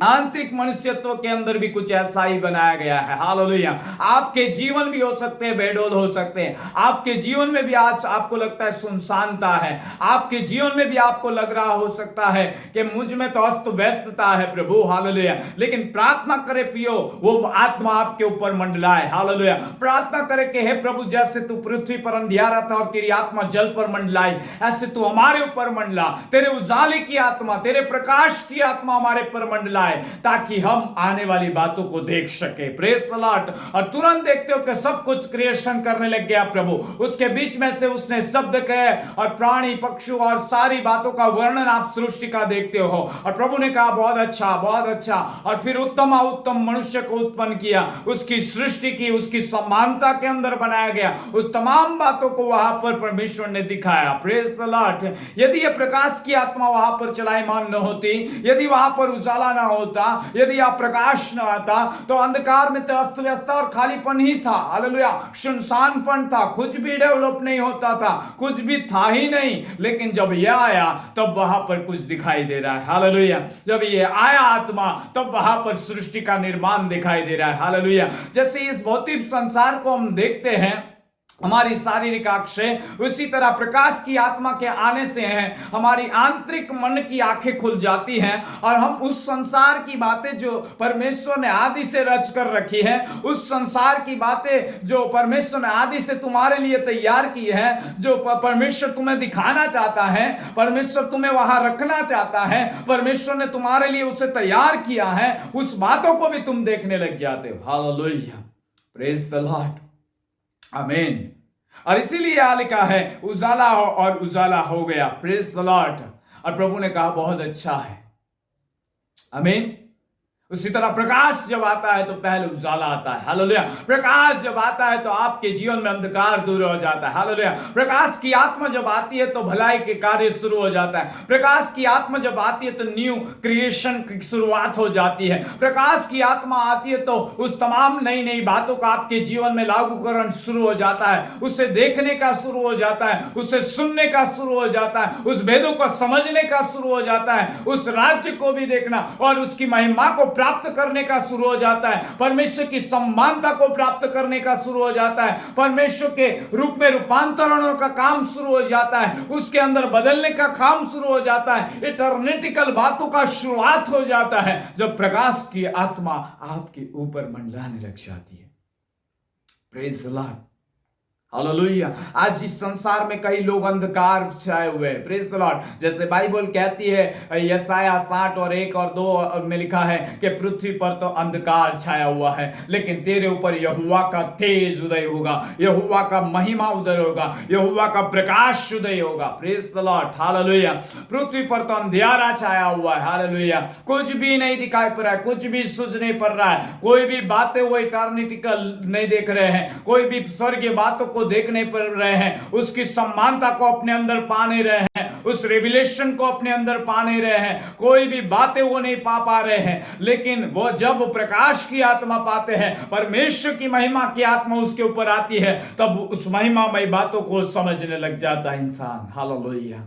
आंतरिक मनुष्यत्व के अंदर भी कुछ ऐसा ही बनाया गया है, हालेलुया। आपके जीवन भी हो सकते हैं बेडोल हो सकते हैं, आपके जीवन में भी आज आपको लगता है सुनसानता है, आपके जीवन में भी आपको लग रहा हो सकता है कि मुझ में तो अस्त व्यस्तता है प्रभु, हालेलुया। लेकिन प्रार्थना करे प्रियो, वो आत्मा आपके ऊपर मंडलाए, हालेलुया। प्रार्थना करे कि हे प्रभु, जैसे तू पृथ्वी पर अंधियारा था और तेरी आत्मा जल पर मंडलाई, ऐसे तू हमारे ऊपर मंडला, तेरे उजाले की आत्मा, तेरे प्रकाश की आत्मा हमारे पर मंडला, ताकि हम आने वाली बातों को देख सके। Praise the Lord. और तुरंत देखते हो कि सब कुछ क्रिएशन करने लग गया प्रभु, उसके बीच में से उसने शब्द कहे और प्राणी पक्षी और सारी बातों का वर्णन आप सृष्टि का देखते हो, और प्रभु ने कहा बहुत अच्छा, बहुत अच्छा। और फिर उत्तम उत्तम मनुष्य को उत्पन्न किया, उसकी सृष्टि की, उसकी समानता के अंदर बनाया गया, उस तमाम बातों को वहां पर परमेश्वर ने दिखाया। Praise the Lord. यदि यह प्रकाश की आत्मा वहां पर चलायमान न होती, यदि वहां पर उजाला ना होता, यदि आप प्रकाश न आता, तो अंधकार में तो अस्त व्यस्त और खालीपन ही था, हालेलुया, सुनसानपन था, कुछ भी डेवलप नहीं होता था, कुछ भी था ही नहीं। लेकिन जब यह आया तब वहां पर कुछ दिखाई दे रहा है, हालेलुया। जब ये आया आत्मा, तब वहां पर सृष्टि का निर्माण दिखाई दे रहा है, हालेलुया। जैसे इस भौतिक संसार को हम देखते हैं हमारी शारीरिक आंख से, उसी तरह प्रकाश की आत्मा के आने से है हमारी आंतरिक मन की आंखें खुल जाती हैं, और हम उस संसार की बातें जो परमेश्वर ने आदि से रच कर रखी है, उस संसार की बातें जो परमेश्वर ने आदि से तुम्हारे लिए तैयार की है, जो परमेश्वर तुम्हें दिखाना चाहता है, परमेश्वर तुम्हें वहां रखना चाहता है, परमेश्वर ने तुम्हारे लिए उसे तैयार किया है, उस बातों को भी तुम देखने लग जाते हो, हालेलुया। प्रेज द लॉर्ड, आमीन। और इसीलिए यहां लिखा है उजाला हो, और उजाला हो गया। Praise the Lord. और प्रभु ने कहा बहुत अच्छा है, आमीन। उसी तरह प्रकाश जब आता है तो पहले उजाला आता है, हालेलुया। प्रकाश जब आता है तो आपके जीवन में अंधकार दूर हो जाता है, हालेलुया। प्रकाश की आत्मा जब आती है तो भलाई के कार्य शुरू हो जाता है। प्रकाश की आत्मा जब आती है तो न्यू क्रिएशन की शुरुआत हो जाती है। प्रकाश की आत्मा आती है तो उस तमाम नई नई बातों का आपके जीवन में लागूकरण शुरू हो जाता है, उससे देखने का शुरू हो जाता है, उससे सुनने का शुरू हो जाता है, उस भेदों को समझने का शुरू हो जाता है, उस राज्य को भी देखना और उसकी महिमा को प्राप्त करने का शुरू हो जाता है, परमेश्वर की सम्मानता को प्राप्त करने का शुरू हो जाता है, परमेश्वर के रूप में रूपांतरणों का काम शुरू हो जाता है, उसके अंदर बदलने का काम शुरू हो जाता है, इटर्निटिकल बातों का शुरुआत हो जाता है जब प्रकाश की आत्मा आपके ऊपर मंडलाने लग जाती है। Praise the Lord, hallelujah. आज इस संसार में कई लोग अंधकार छाए हुए हैं, प्रेज द लॉर्ड। जैसे बाइबल कहती है यशाया 60 और 1 और 2 में लिखा है कि पृथ्वी पर तो अंधकार छाया हुआ है, लेकिन तेरे ऊपर यहोवा का तेज उदय होगा, यहोवा का महिमा उदय होगा, यहोवा का प्रकाश उदय होगा। Praise the Lord, hallelujah. पृथ्वी पर तो अंधियारा छाया हुआ है, हालेलुया। कुछ भी नहीं दिखाई पड़ रहा है, कुछ भी सूझ नहीं पड़ रहा है, कोई भी बातें वो इटर्निटिकल नहीं देख रहे हैं, कोई भी स्वर्गीय बातों को देखने पड़ रहे हैं, उसकी सम्मानता को अपने अंदर पा नहीं रहे हैं, उस रेवलेशन को अपने अंदर पा नहीं रहे हैं, कोई भी बातें वो नहीं पा रहे हैं। लेकिन वो जब प्रकाश की आत्मा पाते हैं, परमेश्वर की महिमा की आत्मा उसके ऊपर आती है, तब उस महिमामय बातों को समझने लग जाता है इंसान। Hallelujah,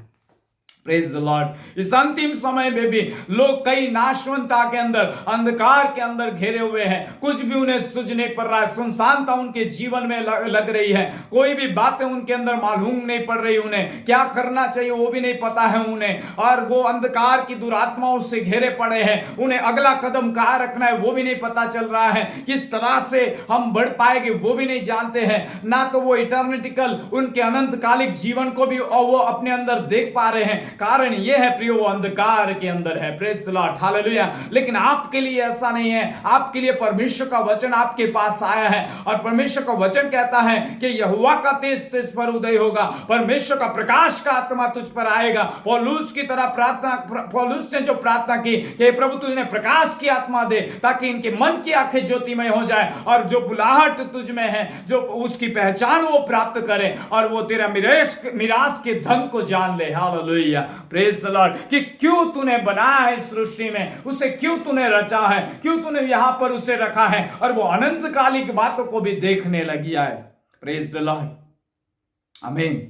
praise the Lord. इस अंतिम समय में भी लोग कई नाशवंता के अंदर, अंधकार के अंदर घेरे हुए हैं, कुछ भी उन्हें सुझने पड़ रहा है, सुनसानता उनके जीवन में लग रही है, कोई भी बातें उनके अंदर मालूम नहीं पड़ रही, उन्हें क्या करना चाहिए वो भी नहीं पता है उन्हें, और वो अंधकार की दुरात्माओं से घेरे पड़े हैं, उन्हें अगला कदम कहाँ रखना है वो भी नहीं पता चल रहा है, किस तरह से हम बढ़ पाएंगे वो भी नहीं जानते हैं, ना तो वो इटर्निटिकल उनके अनंतकालिक जीवन को भी वो अपने अंदर देख पा रहे हैं। कारण यह है प्रियो, वो अंधकार के अंदर है। Praise the Lord, hallelujah. लेकिन आपके लिए ऐसा नहीं है, आपके लिए परमेश्वर का वचन आपके पास आया है, और परमेश्वर का वचन कहता है कि यहोवा का तेज तुझ पर उदय होगा, परमेश्वर का प्रकाश का आत्मा तुझ पर आएगा। पौलुस की तरह प्रार्थना, पौलुस ने जो प्रार्थना की कि प्रभु तुझे प्रकाश की आत्मा दे, ताकि इनके मन की आंखें ज्योतिमय हो जाए, और जो बुलाहट तुझ में है, जो उसकी पहचान वो प्राप्त करे, और वो तेरा मिरास के धन को जान ले। Hallelujah, praise the Lord. कि क्यों तूने बनाया है इस सृष्टि में, उसे क्यों तूने रचा है, क्यों तूने यहां पर उसे रखा है, और वो अनंतकालिक बातों को भी देखने लग गया है। प्रेज द लॉर्ड, आमीन।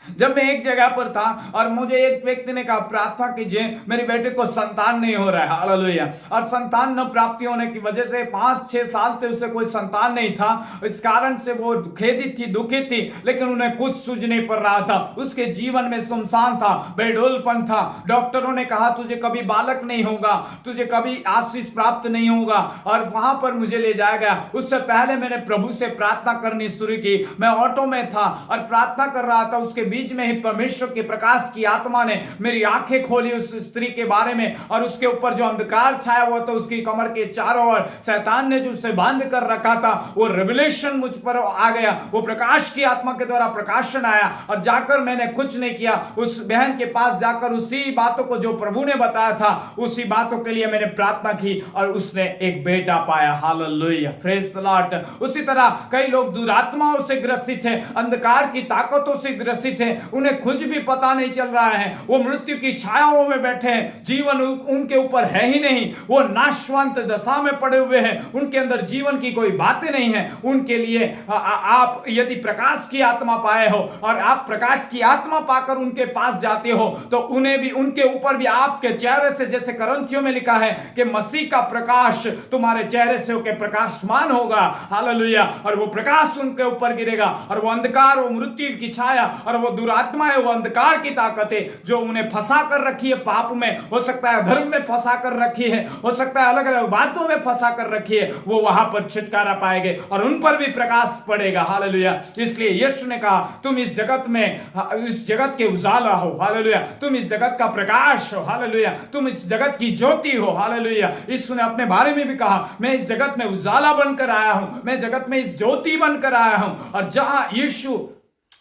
जब मैं एक जगह पर था और मुझे एक व्यक्ति ने कहा प्रार्थना कीजिए, मेरे बेटे को संतान नहीं हो रहा है। हालेलुया। और संतान न प्राप्ति होने की वजह से 5-6 साल से उसे कोई संतान नहीं था, इस कारण से वो खेदित थी, दुखित थी, लेकिन उन्हें कुछ सूझ नहीं पड़ रहा था, उसके जीवन में सुनसान था, बेडोलपन था। डॉक्टरों ने कहा तुझे कभी बालक नहीं होगा, तुझे कभी आशीष प्राप्त नहीं होगा, और वहां पर मुझे ले जाया गया। उससे पहले मैंने प्रभु से प्रार्थना करनी शुरू की। मैं ऑटो में था और प्रार्थना कर रहा था, उसके बीच में ही परमेश्वर के प्रकाश की आत्मा ने मेरी आंखें खोली उस स्त्री के बारे में, और उसके ऊपर जो अंधकार छाया हुआ था, उसकी कमर के चारों ओर शैतान ने जो उसे बांध कर रखा था, वो रेवलेशन मुझ पर आ गया, वो प्रकाश की आत्मा के द्वारा प्रकाशन आया। और जाकर मैंने कुछ नहीं किया, उस बहन के पास जाकर उसी बातों को जो प्रभु ने बताया था, उसी बातों के लिए मैंने प्रार्थना की, और उसने एक बेटा पाया। Hallelujah, praise the Lord. उसी तरह कई लोग दुरात्माओं से ग्रसित हैं, अंधकार की ताकतों से ग्रसित हैं, उन्हें कुछ भी पता नहीं चल रहा है, वो मृत्यु की छायाओं में बैठे हैं, जीवन उनके ऊपर है ही नहीं, वो नाशवंत दशा में पड़े हुए हैं, उनके अंदर जीवन की कोई बातें नहीं है। उनके लिए आप यदि प्रकाश की आत्मा पाए हो, और आप प्रकाश की आत्मा पाकर उनके पास जाते हो, तो उन्हें भी, उनके ऊपर भी आपके चेहरे से, जैसे करंथियों में लिखा है कि मसीह का प्रकाश तुम्हारे चेहरे से होकर प्रकाशमान होगा। हालेलुया। और वो प्रकाश उनके ऊपर गिरेगा, और वो अंधकार, वो मृत्यु की छाया, और वो दुरात्मा है, वो अंधकार की ताकतें जो उन्हें फंसा कर रखी है, पाप में, हो सकता है धर्म में फंसा कर रखी है, हो सकता है अलग अलग बातों में फंसा कर रखी है, वो वहां पर छुटकारा पाएंगे, और उन पर भी प्रकाश पड़ेगा। हालेलुया। इसलिए यीशु ने कहा तुम इस जगत में, इस जगत के उजाला हो। हालेलुया। तुम इस जगत का प्रकाश हो। हालेलुया। तुम इस जगत की ज्योति हो। हालेलुया। यीशु ने अपने बारे में भी कहा मैं इस जगत में उजाला बनकर आया हूं, मैं जगत में इस ज्योति बनकर आया हूं। और जहां यीशु,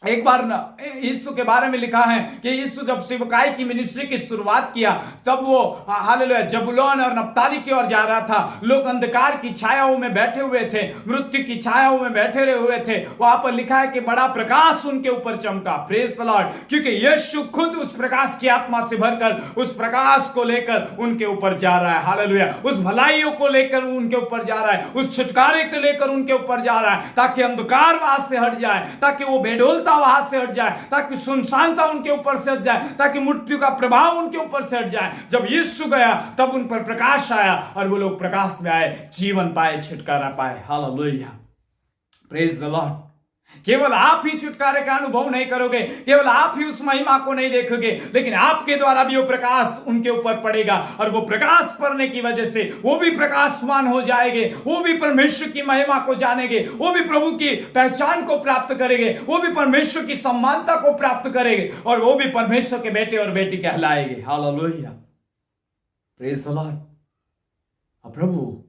एक बार ना यीशु के बारे में लिखा है कि यीशु जब सेवकाई की मिनिस्ट्री की शुरुआत किया, तब वो हालेलुया जबूलून और नप्ताली की ओर जा रहा था। लोग अंधकार की छायाओं में बैठे हुए थे, मृत्यु की छायाओं में बैठे हुए थे। वहां पर लिखा है कि बड़ा प्रकाश उनके ऊपर चमका। Praise the Lord. क्योंकि यीशु खुद उस प्रकाश की आत्मा से भरकर उस प्रकाश को लेकर उनके ऊपर जा रहा है। हालेलुया। उस भलाइयों को लेकर उनके ऊपर जा रहा है, उस छुटकारे को लेकर उनके ऊपर जा रहा है, ताकि अंधकार वहां से हट जाए, ताकि वो बेडोलता वहां से हट जाए, ताकि सुनसानता उनके ऊपर से हट जाए, ताकि मृत्यु का प्रभाव उनके ऊपर से हट जाए। जब यीशु गया तब उन पर प्रकाश आया, और वो लोग प्रकाश में आए, जीवन पाए, छुटकारा पाए। Hallelujah, praise the Lord. केवल आप ही छुटकारे का अनुभव नहीं करोगे, केवल आप ही उस महिमा को नहीं देखोगे, लेकिन आपके द्वारा भी वो प्रकाश उनके ऊपर पड़ेगा, और वो प्रकाश पड़ने की वजह से वो भी प्रकाशमान हो जाएंगे, वो भी परमेश्वर की महिमा को जानेंगे, वो भी प्रभु की पहचान को प्राप्त करेंगे, वो भी परमेश्वर की सम्मानता को प्राप्त करेंगे, और वो भी परमेश्वर के बेटे और बेटी कहलाएंगे। Hallelujah, praise the Lord. प्रभु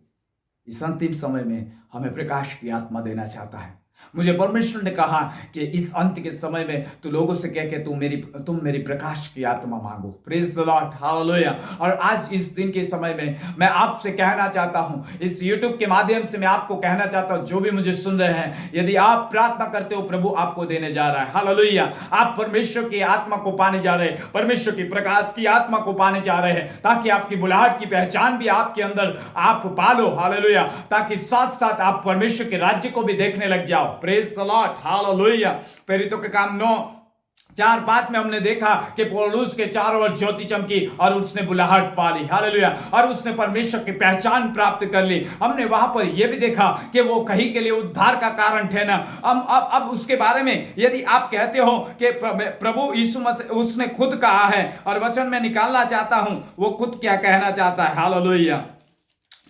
इस अंतिम समय में हमें प्रकाश की आत्मा देना चाहता है। मुझे परमेश्वर ने कहा कि इस अंत के समय में तू लोगों से कह के तुम मेरी प्रकाश की आत्मा मांगो। Praise the Lord, hallelujah. और आज इस दिन के समय में मैं आपसे कहना चाहता हूं, इस YouTube के माध्यम से मैं आपको कहना चाहता हूं, जो भी मुझे सुन रहे हैं, यदि आप प्रार्थना करते हो, प्रभु आपको देने जा रहा है। हालेलुया। आप परमेश्वर की आत्मा को पाने जा रहे हैं, परमेश्वर की प्रकाश की आत्मा को पाने जा रहे हैं, ताकि आपकी बुलाहट की पहचान भी आपके अंदर आप पालो। हालेलुया। ताकि साथ साथ आप परमेश्वर के राज्य को भी देखने लग जाओ। Praise the Lord, hallelujah. प्रेरितों के काम 9:4-5 में हमने देखा कि पौलुस के चारों ओर ज्योति चमकी और उसने बुलाहट पा ली। हालेलुया। और उसने परमेश्वर की पहचान प्राप्त कर ली। हमने वहां पर यह भी देखा कि वो कहीं के लिए उद्धार का कारण थे ना। अब उसके बारे में यदि आप कहते हो कि प्रभु यीशु मसीह उसने खुद कहा है, और वचन में निकालना चाहता हूं वो खुद क्या कहना चाहता है। Hallelujah.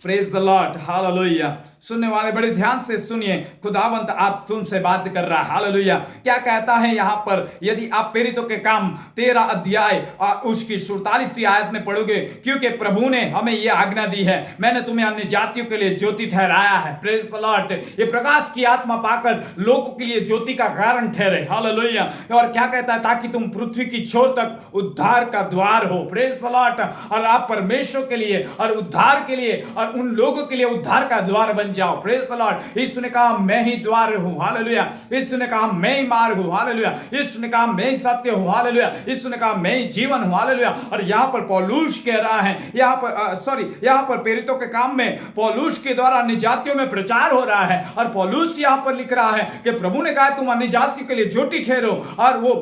Praise the Lord, hallelujah. सुनने वाले बड़े ध्यान से सुनिए, खुदावंत आप तुमसे बात कर रहा है। हालेलुया। क्या कहता है यहां पर, यदि आप प्रेरितों के काम 13 अध्याय और उसकी 47वीं आयत में पढ़ोगे, क्योंकि प्रभु ने हमें यह आज्ञा दी है, मैंने तुम्हें अन्य जातियों के लिए ज्योति ठहराया है। Praise the Lord. ये प्रकाश की आत्मा पाकर लोगों के लिए ज्योति का कारण ठहरे। हालेलुया। और क्या कहता है, ताकि तुम पृथ्वी की छोर तक उद्धार का द्वार हो। Praise the Lord. और आप परमेश्वर के लिए और उद्धार के लिए और उन लोगों के लिए उद्धार का द्वार बन जाओ। Praise the Lord. यीशु ने कहा मैं ही द्वार हूं। हालेलुया। यीशु ने कहा मैं ही मार्ग हूं। हालेलुया। यीशु ने कहा मैं ही सत्य हूं। हालेलुया। यीशु ने कहा मैं ही जीवन हूं। हालेलुया। और यहां पर पौलुस कह रहा है, यहां पर प्रेरितों के काम में पौलुस के द्वारा अन्य जातियों में प्रचार हो रहा है, और पौलुस यहां पर लिख रहा है कि प्रभु ने कहा तुम अन्य जातियों के लिए ज्योति ठहरो, और वो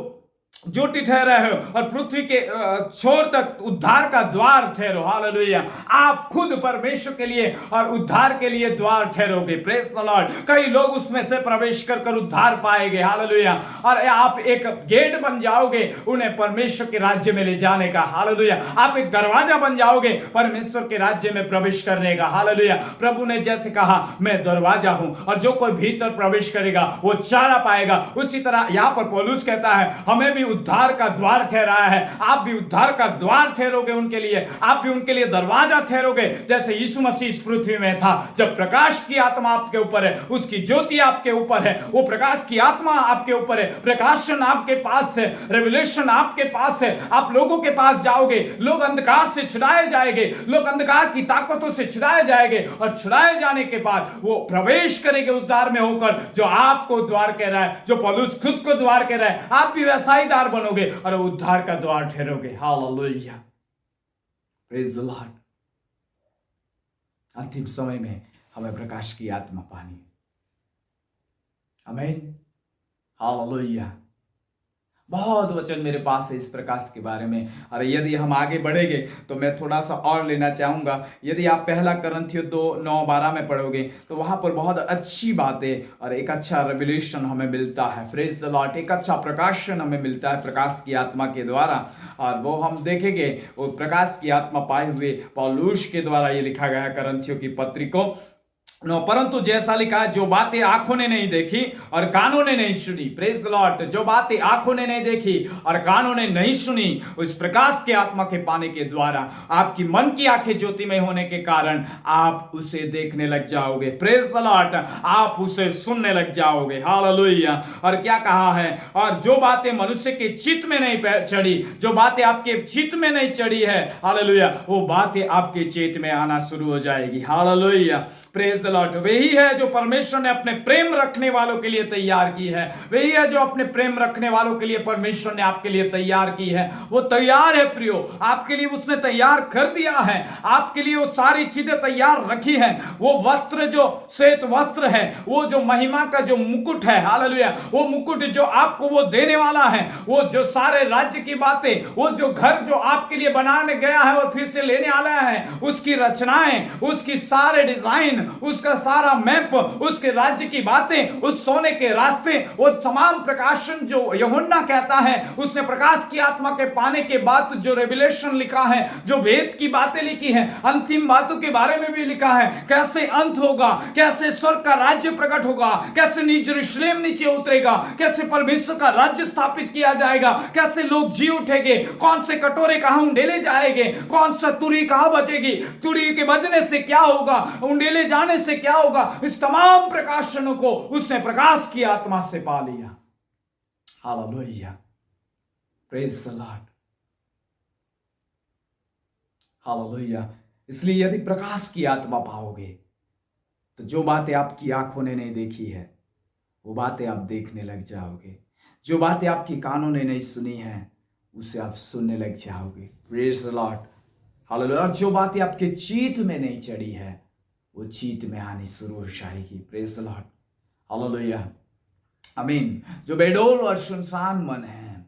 ज्योति ठहरे हो और पृथ्वी के छोर तक उद्धार का द्वार ठहरो। हालेलुया। आप खुद परमेश्वर के लिए और उद्धार के लिए द्वार ठहरोगे। Praise the Lord. कई लोग उसमें से प्रवेश कर उद्धार पाएंगे। हालेलुया। और आप एक गेट बन जाओगे उन्हें परमेश्वर के राज्य में ले जाने का। हालेलुया। आप एक दरवाजा बन जाओगे परमेश्वर के राज्य में प्रवेश करने का। हालेलुया। प्रभु ने जैसे कहा मैं दरवाजा हूं, और जो कोई भीतर प्रवेश करेगा वो चारा पाएगा, उसी तरह यहां पर पौलुस कहता है हमें भी उद्धार का द्वार ठहराया है। आप भी उद्धार का द्वार ठहरोगे उनके लिए, आप भी उनके लिए दरवाजा ठहरोगे, जैसे यीशु मसीह इस पृथ्वी में था। जब प्रकाश की आत्मा आपके ऊपर है, उसकी ज्योति आपके ऊपर है, वो प्रकाश की आत्मा आपके ऊपर है, प्रकाशन आपके पास है, रेवलेशन आपके पास है, आप लोगों के पास जाओगे, लोग अंधकार से छुड़ाए जाएंगे, लोग अंधकार की ताकतों से छुड़ाए जाएंगे, और छुड़ाए जाने के बाद वो प्रवेश करेंगे उस द्वार में होकर जो आपको द्वार कह रहा है, जो पौलुस खुद को द्वार कह रहा है। आप भी वैसा ही द्वार बनोगे और उद्धार का द्वार ठहरोगे। हालेलुया। Praise the Lord. अंतिम समय में हमें प्रकाश की आत्मा पानी। आमीन। हालेलुया। बहुत वचन मेरे पास है इस प्रकाश के बारे में, और यदि हम आगे बढ़ेंगे तो मैं थोड़ा सा और लेना चाहूँगा। यदि आप पहला कुरिन्थियों 2:9-12 में पढ़ोगे तो वहाँ पर बहुत अच्छी बातें और एक अच्छा रेवलेशन हमें मिलता है। Praise the Lord. एक अच्छा प्रकाशन हमें मिलता है प्रकाश की आत्मा के द्वारा, और वो हम देखेंगे वो प्रकाश की आत्मा पाए हुए पौलुस के द्वारा ये लिखा गया है कुरिन्थियों की पत्री को। परंतु जैसा लिखा है, जो बातें आंखों ने नहीं देखी और कानों ने नहीं सुनी। Praise the Lord. जो बातें आंखों ने नहीं देखी और कानों ने नहीं सुनी, उस प्रकाश के आत्मा के पाने के द्वारा आपकी मन की आंखें ज्योतिमय होने के कारण आप उसे देखने लग जाओगे। Praise the Lord. आप उसे सुनने लग जाओगे। हालेलुया। और क्या कहा है, और जो बातें मनुष्य के चित्त में नहीं चढ़ी, जो बातें आपके चित्त में नहीं चढ़ी है, हालेलुया, वो बातें आपके चित्त में आना शुरू हो जाएगी। हालेलुया। Praise the Lord. वही है जो परमेश्वर ने अपने प्रेम रखने वालों के लिए तैयार की है। वही है जो अपने प्रेम रखने वालों के लिए परमेश्वर ने आपके लिए तैयार की है। वो तैयार है प्रियो, आपके लिए उसने तैयार कर दिया है। आपके लिए वो सारी चीजें तैयार रखी है। वो वस्त्र जो श्वेत वस्त्र है, वो जो महिमा का जो मुकुट है, हालेलुया, वो मुकुट जो आपको वो देने वाला है, वो जो सारे राज्य की बातें, वो जो घर जो आपके लिए बनाने गया है और फिर से लेने वाला है, उसकी रचनाएं, उसकी सारे डिजाइन, उसका सारा मैप, उसके राज्य की बातें, उस सोने के रास्ते, वो तमाम प्रकाशन जो यूहन्ना कहता है, उसने प्रकाश की आत्मा के पाने के बाद जो रेवलेशन लिखा है, जो वेद की बातें लिखी है, अंतिम बातों के बारे में भी लिखा है, कैसे अंत होगा, कैसे स्वर्ग का राज्य प्रकट होगा, कैसे यरूशलेम नीचे उतरेगा, कैसे परमेश्वर का राज्य स्थापित किया जाएगा, कैसे लोग जी उठेंगे, कौन से कटोरे कहां उंडेले जाएंगे, कौन सा तुरी कहां बजेगी, तुरी के बजने से क्या होगा, उंडेले जाने से क्या होगा, इस तमाम प्रकाशनों को उसने प्रकाश की आत्मा से पा लिया। Hallelujah, praise the Lord, hallelujah. इसलिए यदि प्रकाश की आत्मा पाओगे तो जो बातें आपकी आंखों ने नहीं देखी है वो बातें आप देखने लग जाओगे, जो बातें आपकी कानों ने नहीं सुनी है उसे आप सुनने लग जाओगे। Praise the Lord, hallelujah. और जो बातें आपके चित्त में नहीं चढ़ी है वो चित्त में आनी शुरू हो जाएगी। प्रेज द लॉर्ड, हालेलुया, आमीन। जो बेडोल और सुनसान मन है,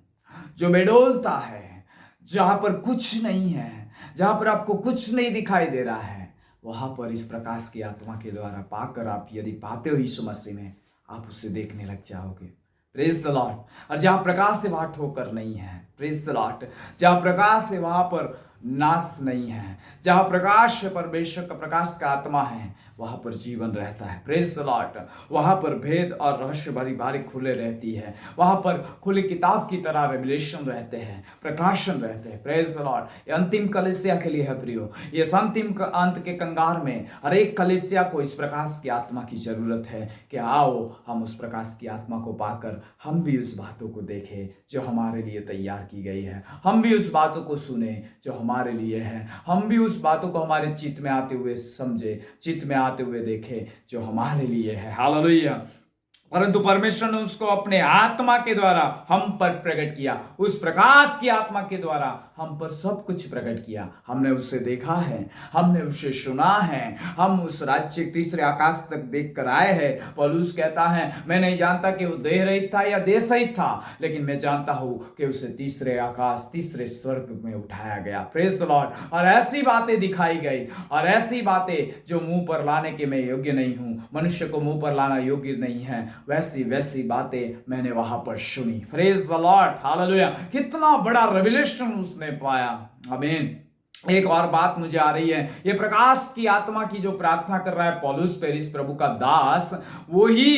जो बेडोलता है, जहां पर कुछ नहीं है, जहां पर आपको कुछ नहीं दिखाई दे रहा है, वहां पर इस प्रकाश की आत्मा के द्वारा पाकर आप यदि पाते हो यीशु मसीह में, आप उसे देखने लग जाओगे। Praise the Lord. और जहां प्रकाश है वहां ठोकर नहीं है। Praise the Lord. जहां प्रकाश है वहां पर नाश नहीं है। जहां प्रकाश है, परमेश्वर का प्रकाश का आत्मा है, वहां पर जीवन रहता है। Praise the Lord. वहां पर भेद और रहस्य भरी बारी खुले रहती है, वहां पर खुली किताब की तरह रेवलेशन रहते हैं, प्रकाशन रहते हैं। Praise the Lord. ये अंतिम कलीसिया के लिए है प्रियो, ये अंतिम अंत के कंगार में हर एक कलीसिया को इस प्रकाश की आत्मा की जरूरत है कि आओ हम उस प्रकाश की आत्मा को पाकर हम भी उस बातों को देखें जो हमारे लिए तैयार की गई है, हम भी उस बातों को सुने जो हमारे लिए है, हम भी उस बातों को हमारे चित्त में आते हुए समझे, चित्त में आते हुए देखे जो हमारे लिए है। हालेलुया। परंतु परमेश्वर ने उसको अपने आत्मा के द्वारा हम पर प्रकट किया, उस प्रकाश की आत्मा के द्वारा हम पर सब कुछ प्रकट किया। हमने उसे देखा है, हमने उसे सुना है, हम उस राज्य तीसरे आकाश तक देख कर आए हैं। पौलुस कहता है मैं नहीं जानता कि वो देह रहित था या देह सहित था, लेकिन मैं जानता हूं कि उसे तीसरे आकाश तीसरे स्वर्ग में उठाया गया। Praise the Lord. और ऐसी बातें दिखाई गई, और ऐसी बातें जो मुंह पर लाने के मैं योग्य नहीं हूं, मनुष्य को मुंह पर लाना योग्य नहीं है, वैसी बातें मैंने वहां पर सुनी। Praise the Lord, hallelujah. कितना बड़ा रेवलेशन उसने पाया। आमीन। एक और बात मुझे आ रही है, ये प्रकाश की आत्मा की जो प्रार्थना कर रहा है पौलुस पेरिस प्रभु का दास, वो ही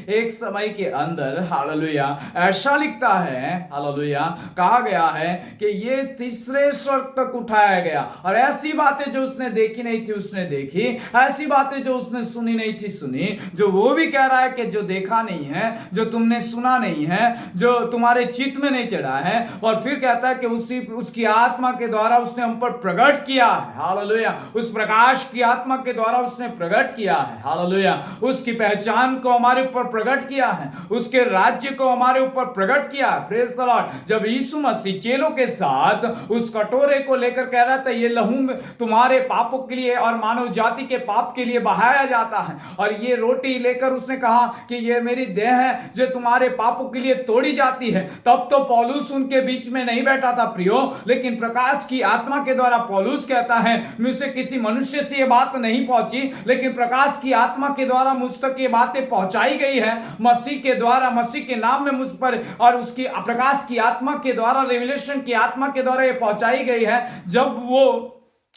एक समय के अंदर, हालेलुया, ऐसा लिखता है, हालेलुया, कहा गया है कि ये तीसरे स्वर्ग तक उठाया गया। और ऐसी बातें जो उसने देखी नहीं थी उसने देखी, ऐसी बातें जो उसने सुनी नहीं थी सुनी, जो वो भी कह रहा है कि जो देखा नहीं है, जो तुमने सुना नहीं है, जो तुम्हारे चित्त में नहीं चढ़ा है। और फिर कहता है कि उसकी आत्मा के द्वारा उसने हम पर प्रकट किया है। हालेलुया। उस प्रकाश की आत्मा के द्वारा उसने प्रकट किया है। हालेलुया। उसकी पहचान को हमारे ऊपर प्रकट किया है, उसके राज्य को हमारे ऊपर प्रकट किया है। Praise the Lord. जब यीशु मसीह चेलों के साथ उस कटोरे को लेकर कह रहा था ये लहू में तुम्हारे पापों के लिए और मानव जाति के पाप के लिए बहाया जाता है, और ये रोटी लेकर उसने कहा कि ये मेरी देह है जो तुम्हारे पापों के लिए तोड़ी जाती है, तब तो पौलुस उनके बीच में नहीं बैठा था प्रियो, लेकिन प्रकाश की आत्मा के द्वारा पौलुस कहता है मुझसे किसी मनुष्य से ये बात नहीं पहुंची, लेकिन प्रकाश की आत्मा के द्वारा मुझ तक ये बातें पहुंचाई गई है, मसीह के द्वारा, मसीह के नाम में मुझ पर, और उसकी प्रकाश की आत्मा के द्वारा, रेवलेशन की आत्मा के द्वारा ये पहुंचाई गई है। जब वो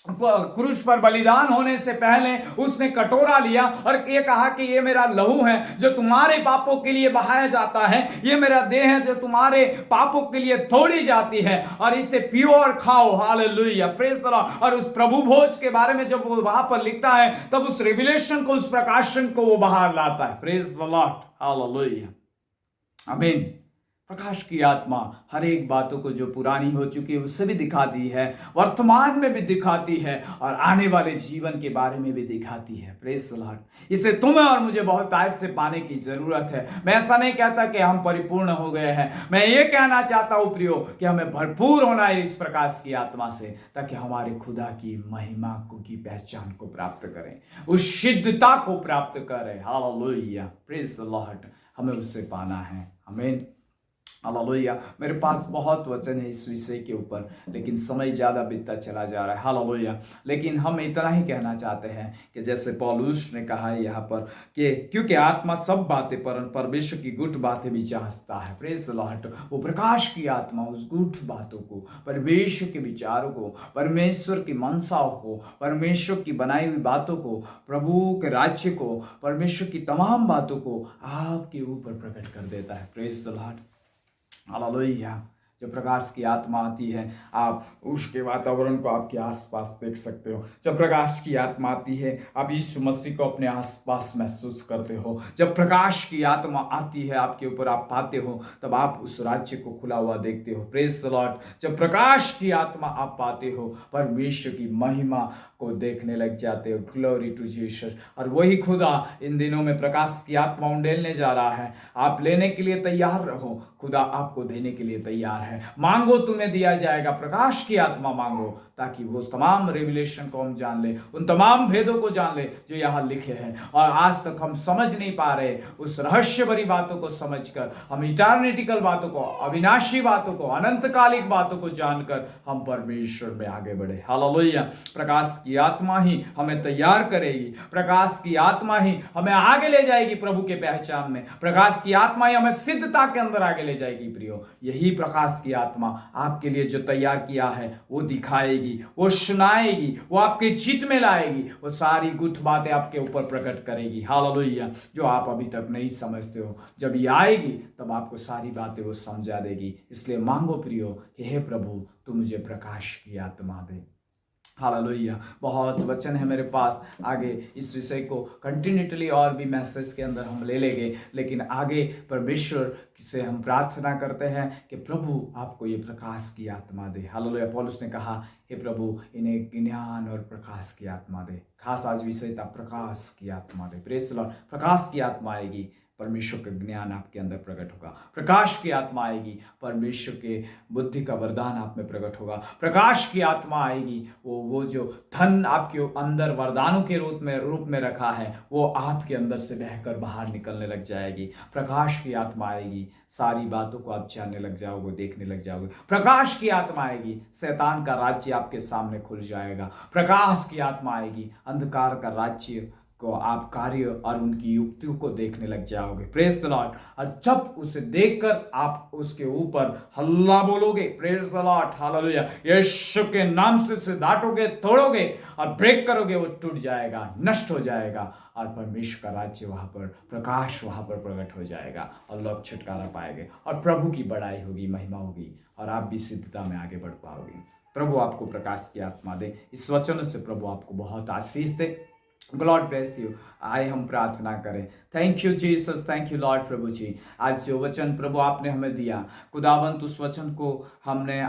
क्रूस पर बलिदान होने से पहले उसने कटोरा लिया और ये कहा कि ये मेरा लहू है जो तुम्हारे पापों के लिए बहाया जाता है, ये मेरा देह है जो तुम्हारे पापों के लिए तोड़ी जाती है, और इसे पियो और खाओ। Hallelujah, praise the Lord. और उस प्रभु भोज के बारे में जब वो वहां पर लिखता है तब उस रिविलेशन को, उस प्रकाशन को वो बाहर लाता है। प्रेज द लॉर्ड, हालेलुया, आमीन। प्रकाश की आत्मा हर एक बातों को जो पुरानी हो चुकी है उससे भी दिखाती है, वर्तमान में भी दिखाती है, और आने वाले जीवन के बारे में भी दिखाती है। Praise the Lord. इसे तुम्हें और मुझे बहुत आयत से पाने की जरूरत है। मैं ऐसा नहीं कहता कि हम परिपूर्ण हो गए हैं, मैं ये कहना चाहता हूं प्रियो कि हमें भरपूर होना है इस प्रकाश की आत्मा से, ताकि हमारे खुदा की महिमा की पहचान को प्राप्त करें, उस सिद्धता को प्राप्त करें। Hallelujah, praise the Lord. हमें उससे पाना है। आमीन, हालेलुया। मेरे पास बहुत वचन है इस विषय के ऊपर, लेकिन समय ज़्यादा बीतता चला जा रहा है। हालेलुया। लेकिन हम इतना ही कहना चाहते हैं कि जैसे पौलुस ने कहा है यहाँ पर कि क्योंकि आत्मा सब बातें परमेश्वर की गुप्त बातें भी जांचता है। Praise the Lord. वो प्रकाश की आत्मा उस गुप्त बातों को, परमेश्वर के विचारों को, परमेश्वर की मनसाओं को, परमेश्वर की बनाई हुई बातों को, प्रभु के राज्य को, परमेश्वर की तमाम बातों को आपके ऊपर प्रकट कर देता है। Praise the Lord, hallelujah. जब प्रकाश की आत्मा आती है, आप उसके वातावरण को आपके आसपास देख सकते हो। जब प्रकाश की आत्मा आती है, आप यीशु मसीह को अपने आसपास महसूस करते हो। जब प्रकाश की आत्मा आती है आपके ऊपर, आप पाते हो, तब आप उस राज्य को खुला हुआ देखते हो। Praise the Lord. जब प्रकाश की आत्मा आप पाते हो, परमेश्वर की महिमा को देखने लग जाते हो। Glory to Jesus. और वही खुदा इन दिनों में प्रकाश की आत्मा उंडेलने जा रहा है। आप लेने के लिए तैयार रहो, खुदा आपको देने के लिए तैयार है। मांगो तुम्हें दिया जाएगा। प्रकाश की आत्मा मांगो, ताकि वो तमाम रेवलेशन को हम जान ले, उन तमाम भेदों को जान ले जो यहाँ लिखे हैं और आज तक हम समझ नहीं पा रहे। उस रहस्य भरी बातों को समझकर, हम इटर्निटिकल बातों को, अविनाशी बातों को, अनंतकालिक बातों को जानकर हम परमेश्वर में आगे बढ़े। हालेलुया। प्रकाश की आत्मा ही हमें तैयार करेगी। प्रकाश की आत्मा ही हमें आगे ले जाएगी प्रभु के पहचान में। प्रकाश की आत्मा ही हमें सिद्धता के अंदर आगे ले जाएगी। प्रियो, यही प्रकाश की आत्मा आपके लिए जो तैयार किया है वो दिखाएगी, वो सुनाएगी, वो आपके चित्त में लाएगी, वो सारी गुप्त बातें आपके ऊपर प्रकट करेगी। हालेलुया। जो आप अभी तक नहीं समझते हो, जब ये आएगी तब आपको सारी बातें वो समझा देगी। इसलिए मांगो प्रियो कि हे प्रभु, तू मुझे प्रकाश की आत्मा दे। हालेलुया। बहुत वचन है मेरे पास, आगे इस विषय को कंटिन्यूटली और भी मैसेज के अंदर हम ले लेंगे, लेकिन आगे परमेश्वर से हम प्रार्थना करते हैं कि प्रभु आपको ये प्रकाश की आत्मा दे। हालेलुया। पौलुस ने कहा, हे प्रभु इन्हें ज्ञान और प्रकाश की आत्मा दे। खास आज विषय था प्रकाश की आत्मा दे। Praise the Lord. प्रकाश की आत्मा आएगी, परमेश्वर का ज्ञान आपके अंदर प्रकट होगा। प्रकाश की आत्मा आएगी, परमेश्वर के बुद्धि का वरदान आप में प्रकट होगा। प्रकाश की आत्मा आएगी, वो जो धन आपके अंदर वरदानों के रूप में रखा है, वो आपके अंदर से बहकर बाहर निकलने लग जाएगी। प्रकाश की आत्मा आएगी, सारी बातों को आप जानने लग जाओगे, देखने लग जाओगे। प्रकाश की आत्मा आएगी, शैतान का राज्य आपके सामने खुल जाएगा। प्रकाश की आत्मा आएगी, अंधकार का राज्य को आप कार्य और उनकी युक्तियों को देखने लग जाओगे। Praise the Lord. और जब उसे देखकर आप उसके ऊपर हल्ला बोलोगे, प्रेज द लॉर्ड, हालेलुया, यीशु के नाम से उसे डांटोगे, तोड़ोगे और ब्रेक करोगे, वो टूट जाएगा, नष्ट हो जाएगा और परमेश्वर का राज्य वहां पर, प्रकाश वहां पर प्रकट हो जाएगा और लोग छुटकारा पाएंगे और प्रभु की बड़ाई होगी, महिमा होगी और आप भी सिद्धता में आगे बढ़ पाओगे। प्रभु आपको प्रकाश की आत्मा दे। इस वचन से प्रभु आपको बहुत आशीष दे। God bless you. आए हम प्रार्थना करें। Thank you Jesus, thank you Lord. प्रभु जी, आज जो वचन प्रभु आपने हमें दिया, खुदावंत उस वचन को हमने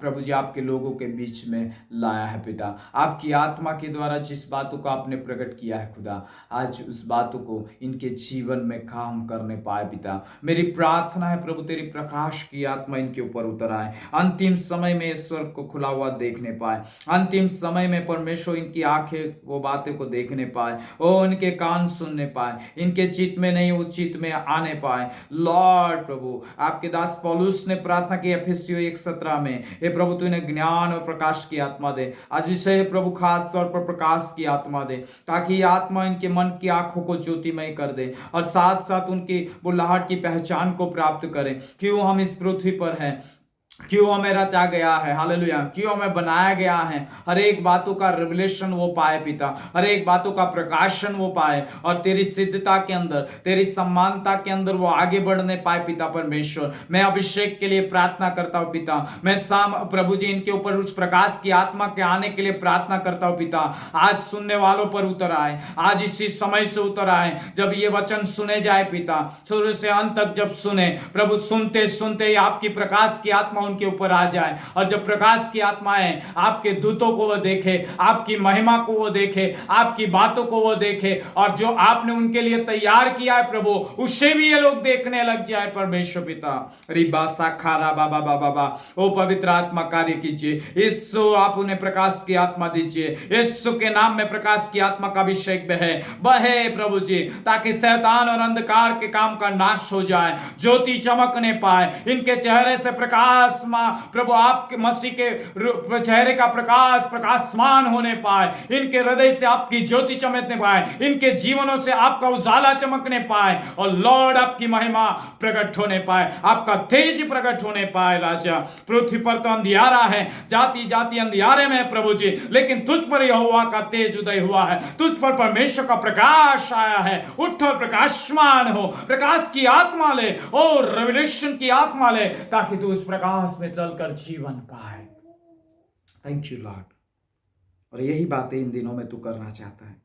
प्रभु जी आपके लोगों के बीच में लाया है पिता। आपकी आत्मा के द्वारा जिस बातों को आपने प्रकट किया है खुदा, आज उस बातों को इनके जीवन में काम करने पाए पिता। मेरी प्रार्थना है प्रभु, तेरी प्रकाश की आत्मा इनके ऊपर उतर आए, अंतिम समय में ईश्वर को खुला हुआ देखने पाए, अंतिम समय में परमेश्वर इनकी आंखें वो बातें को देखने पाए, वो इनके कान सुनने पाए, इनके चित्त में नहीं वो चित्त में आने पाए। लॉर्ड प्रभु, आपके दास पौलुस ने प्रार्थना की एफेसियों 1:17 में, हे प्रभु तू इन्हें ज्ञान और प्रकाश की आत्मा दे। आज इसे प्रभु खास तौर पर प्रकाश की आत्मा दे, ताकि ये आत्मा इनके मन की आंखों को ज्योतिमय कर दे और साथ साथ उनकी बुलाहट की पहचान को प्राप्त करें। क्यों हम इस पृथ्वी पर हैं, क्यों हमें रचा गया है, हालेलुया, क्यों हमें बनाया गया है। हर एक बातों का रिवलेशन वो पाए पिता, हर एक बातों का प्रकाशन वो पाए और तेरी सिद्धता के अंदर, तेरी सम्मानता के अंदर वो आगे बढ़ने पाए पिता परमेश्वर। मैं अभिषेक के लिए प्रार्थना करता हूँ पिता। मैं प्रभु जी इनके ऊपर उस प्रकाश की आत्मा के आने के लिए प्रार्थना करता हूँ पिता। आज सुनने वालों पर उतर आए, आज इसी समय से उतर आए जब ये वचन सुने जाए पिता, शुरू से अंत तक जब सुने प्रभु, सुनते सुनते आपकी प्रकाश की आत्मा उनके ऊपर आ जाए और जब प्रकाश की आत्माएं आपके दूतों को वो देखे, आपकी महिमा को वो देखे, आपकी बातों को वो देखे और जो आपने उनके लिए तैयार किया है प्रभु, उससे भी ये लोग देखने लग जाए परमेश्वर पिता। रिबा साखारा बाबा बाबा बा, ओ पवित्र आत्मा कार्य कीजिए। यीशु आप उन्हें प्रकाश की आत्मा दीजिए, यीशु के नाम में प्रकाश की आत्मा का अभिषेक बहे प्रभु जी, ताकि शैतान और अंधकार के काम का नाश हो जाए, ज्योति चमकने पाए, इनके चेहरे से प्रकाश प्रभु आपके मसीह के चेहरे का प्रकाशमान होने पाए, इनके हृदय से आपकी ज्योति चमकने पाए, इनके जीवनों से आपका उजाला चमकने पाए, और लॉर्ड आपकी महिमा प्रकट होने पाए, आपका तेज प्रकट होने पाए। राजा, पृथ्वी पर तो अंधियारा है, जाति जाति अंधियारे में प्रभु जी, लेकिन तुझ पर यहोवा का तेज उदय हुआ है, तुझ पर परमेश्वर का प्रकाश आया है। उठ और प्रकाशमान हो, प्रकाश की आत्मा ले और रेवलेशन की आत्मा ले, ताकि तू उस प्रकाश में चलकर जीवन पाए। Thank you Lord. और यही बातें इन दिनों में तू करना चाहता है,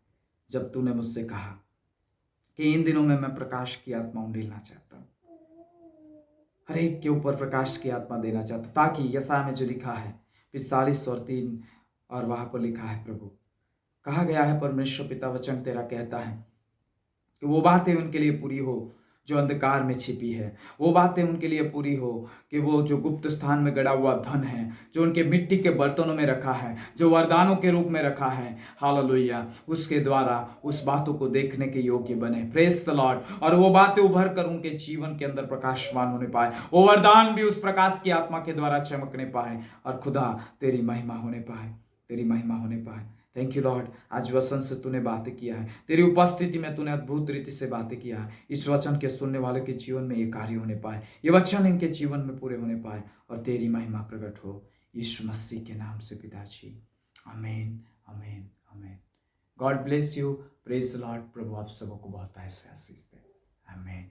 जब तूने मुझसे कहा कि इन दिनों में मैं प्रकाश की आत्मा उंडेलना चाहता हूं, हर एक के ऊपर प्रकाश की आत्मा देना चाहता, ताकि यशायाह में जो लिखा है 45 और 3 और वहां पर लिखा है प्रभु, कहा गया है, परमेश्वर पिता वचन तेरा कहता है कि वो बातें उनके लिए पूरी हो जो अंधकार में छिपी है, वो बातें उनके लिए पूरी हो कि वो जो गुप्त स्थान में गड़ा हुआ धन है, जो उनके मिट्टी के बर्तनों में रखा है, जो वरदानों के रूप में रखा है, हालेलुया, उसके द्वारा उस बातों को देखने के योग्य बने। Praise the Lord. और वो बातें उभर कर उनके जीवन के अंदर प्रकाशमान होने पाए, वो वरदान भी उस प्रकाश की आत्मा के द्वारा चमकने पाए, और खुदा तेरी महिमा होने पाए, तेरी महिमा होने पाए। Thank you Lord. आज वचन से तूने बातें किया है, तेरी उपस्थिति में तूने अद्भुत रीति से बातें किया है। इस वचन के सुनने वाले के जीवन में ये कार्य होने पाए, ये वचन इनके जीवन में पूरे होने पाए, और तेरी महिमा प्रकट हो, यीशु मसीह के नाम से पिताजी, आमीन, आमीन, आमीन। God bless you. Praise the Lord. प्रभु आप सबको बहुत ऐसे आशीष दे। आमीन।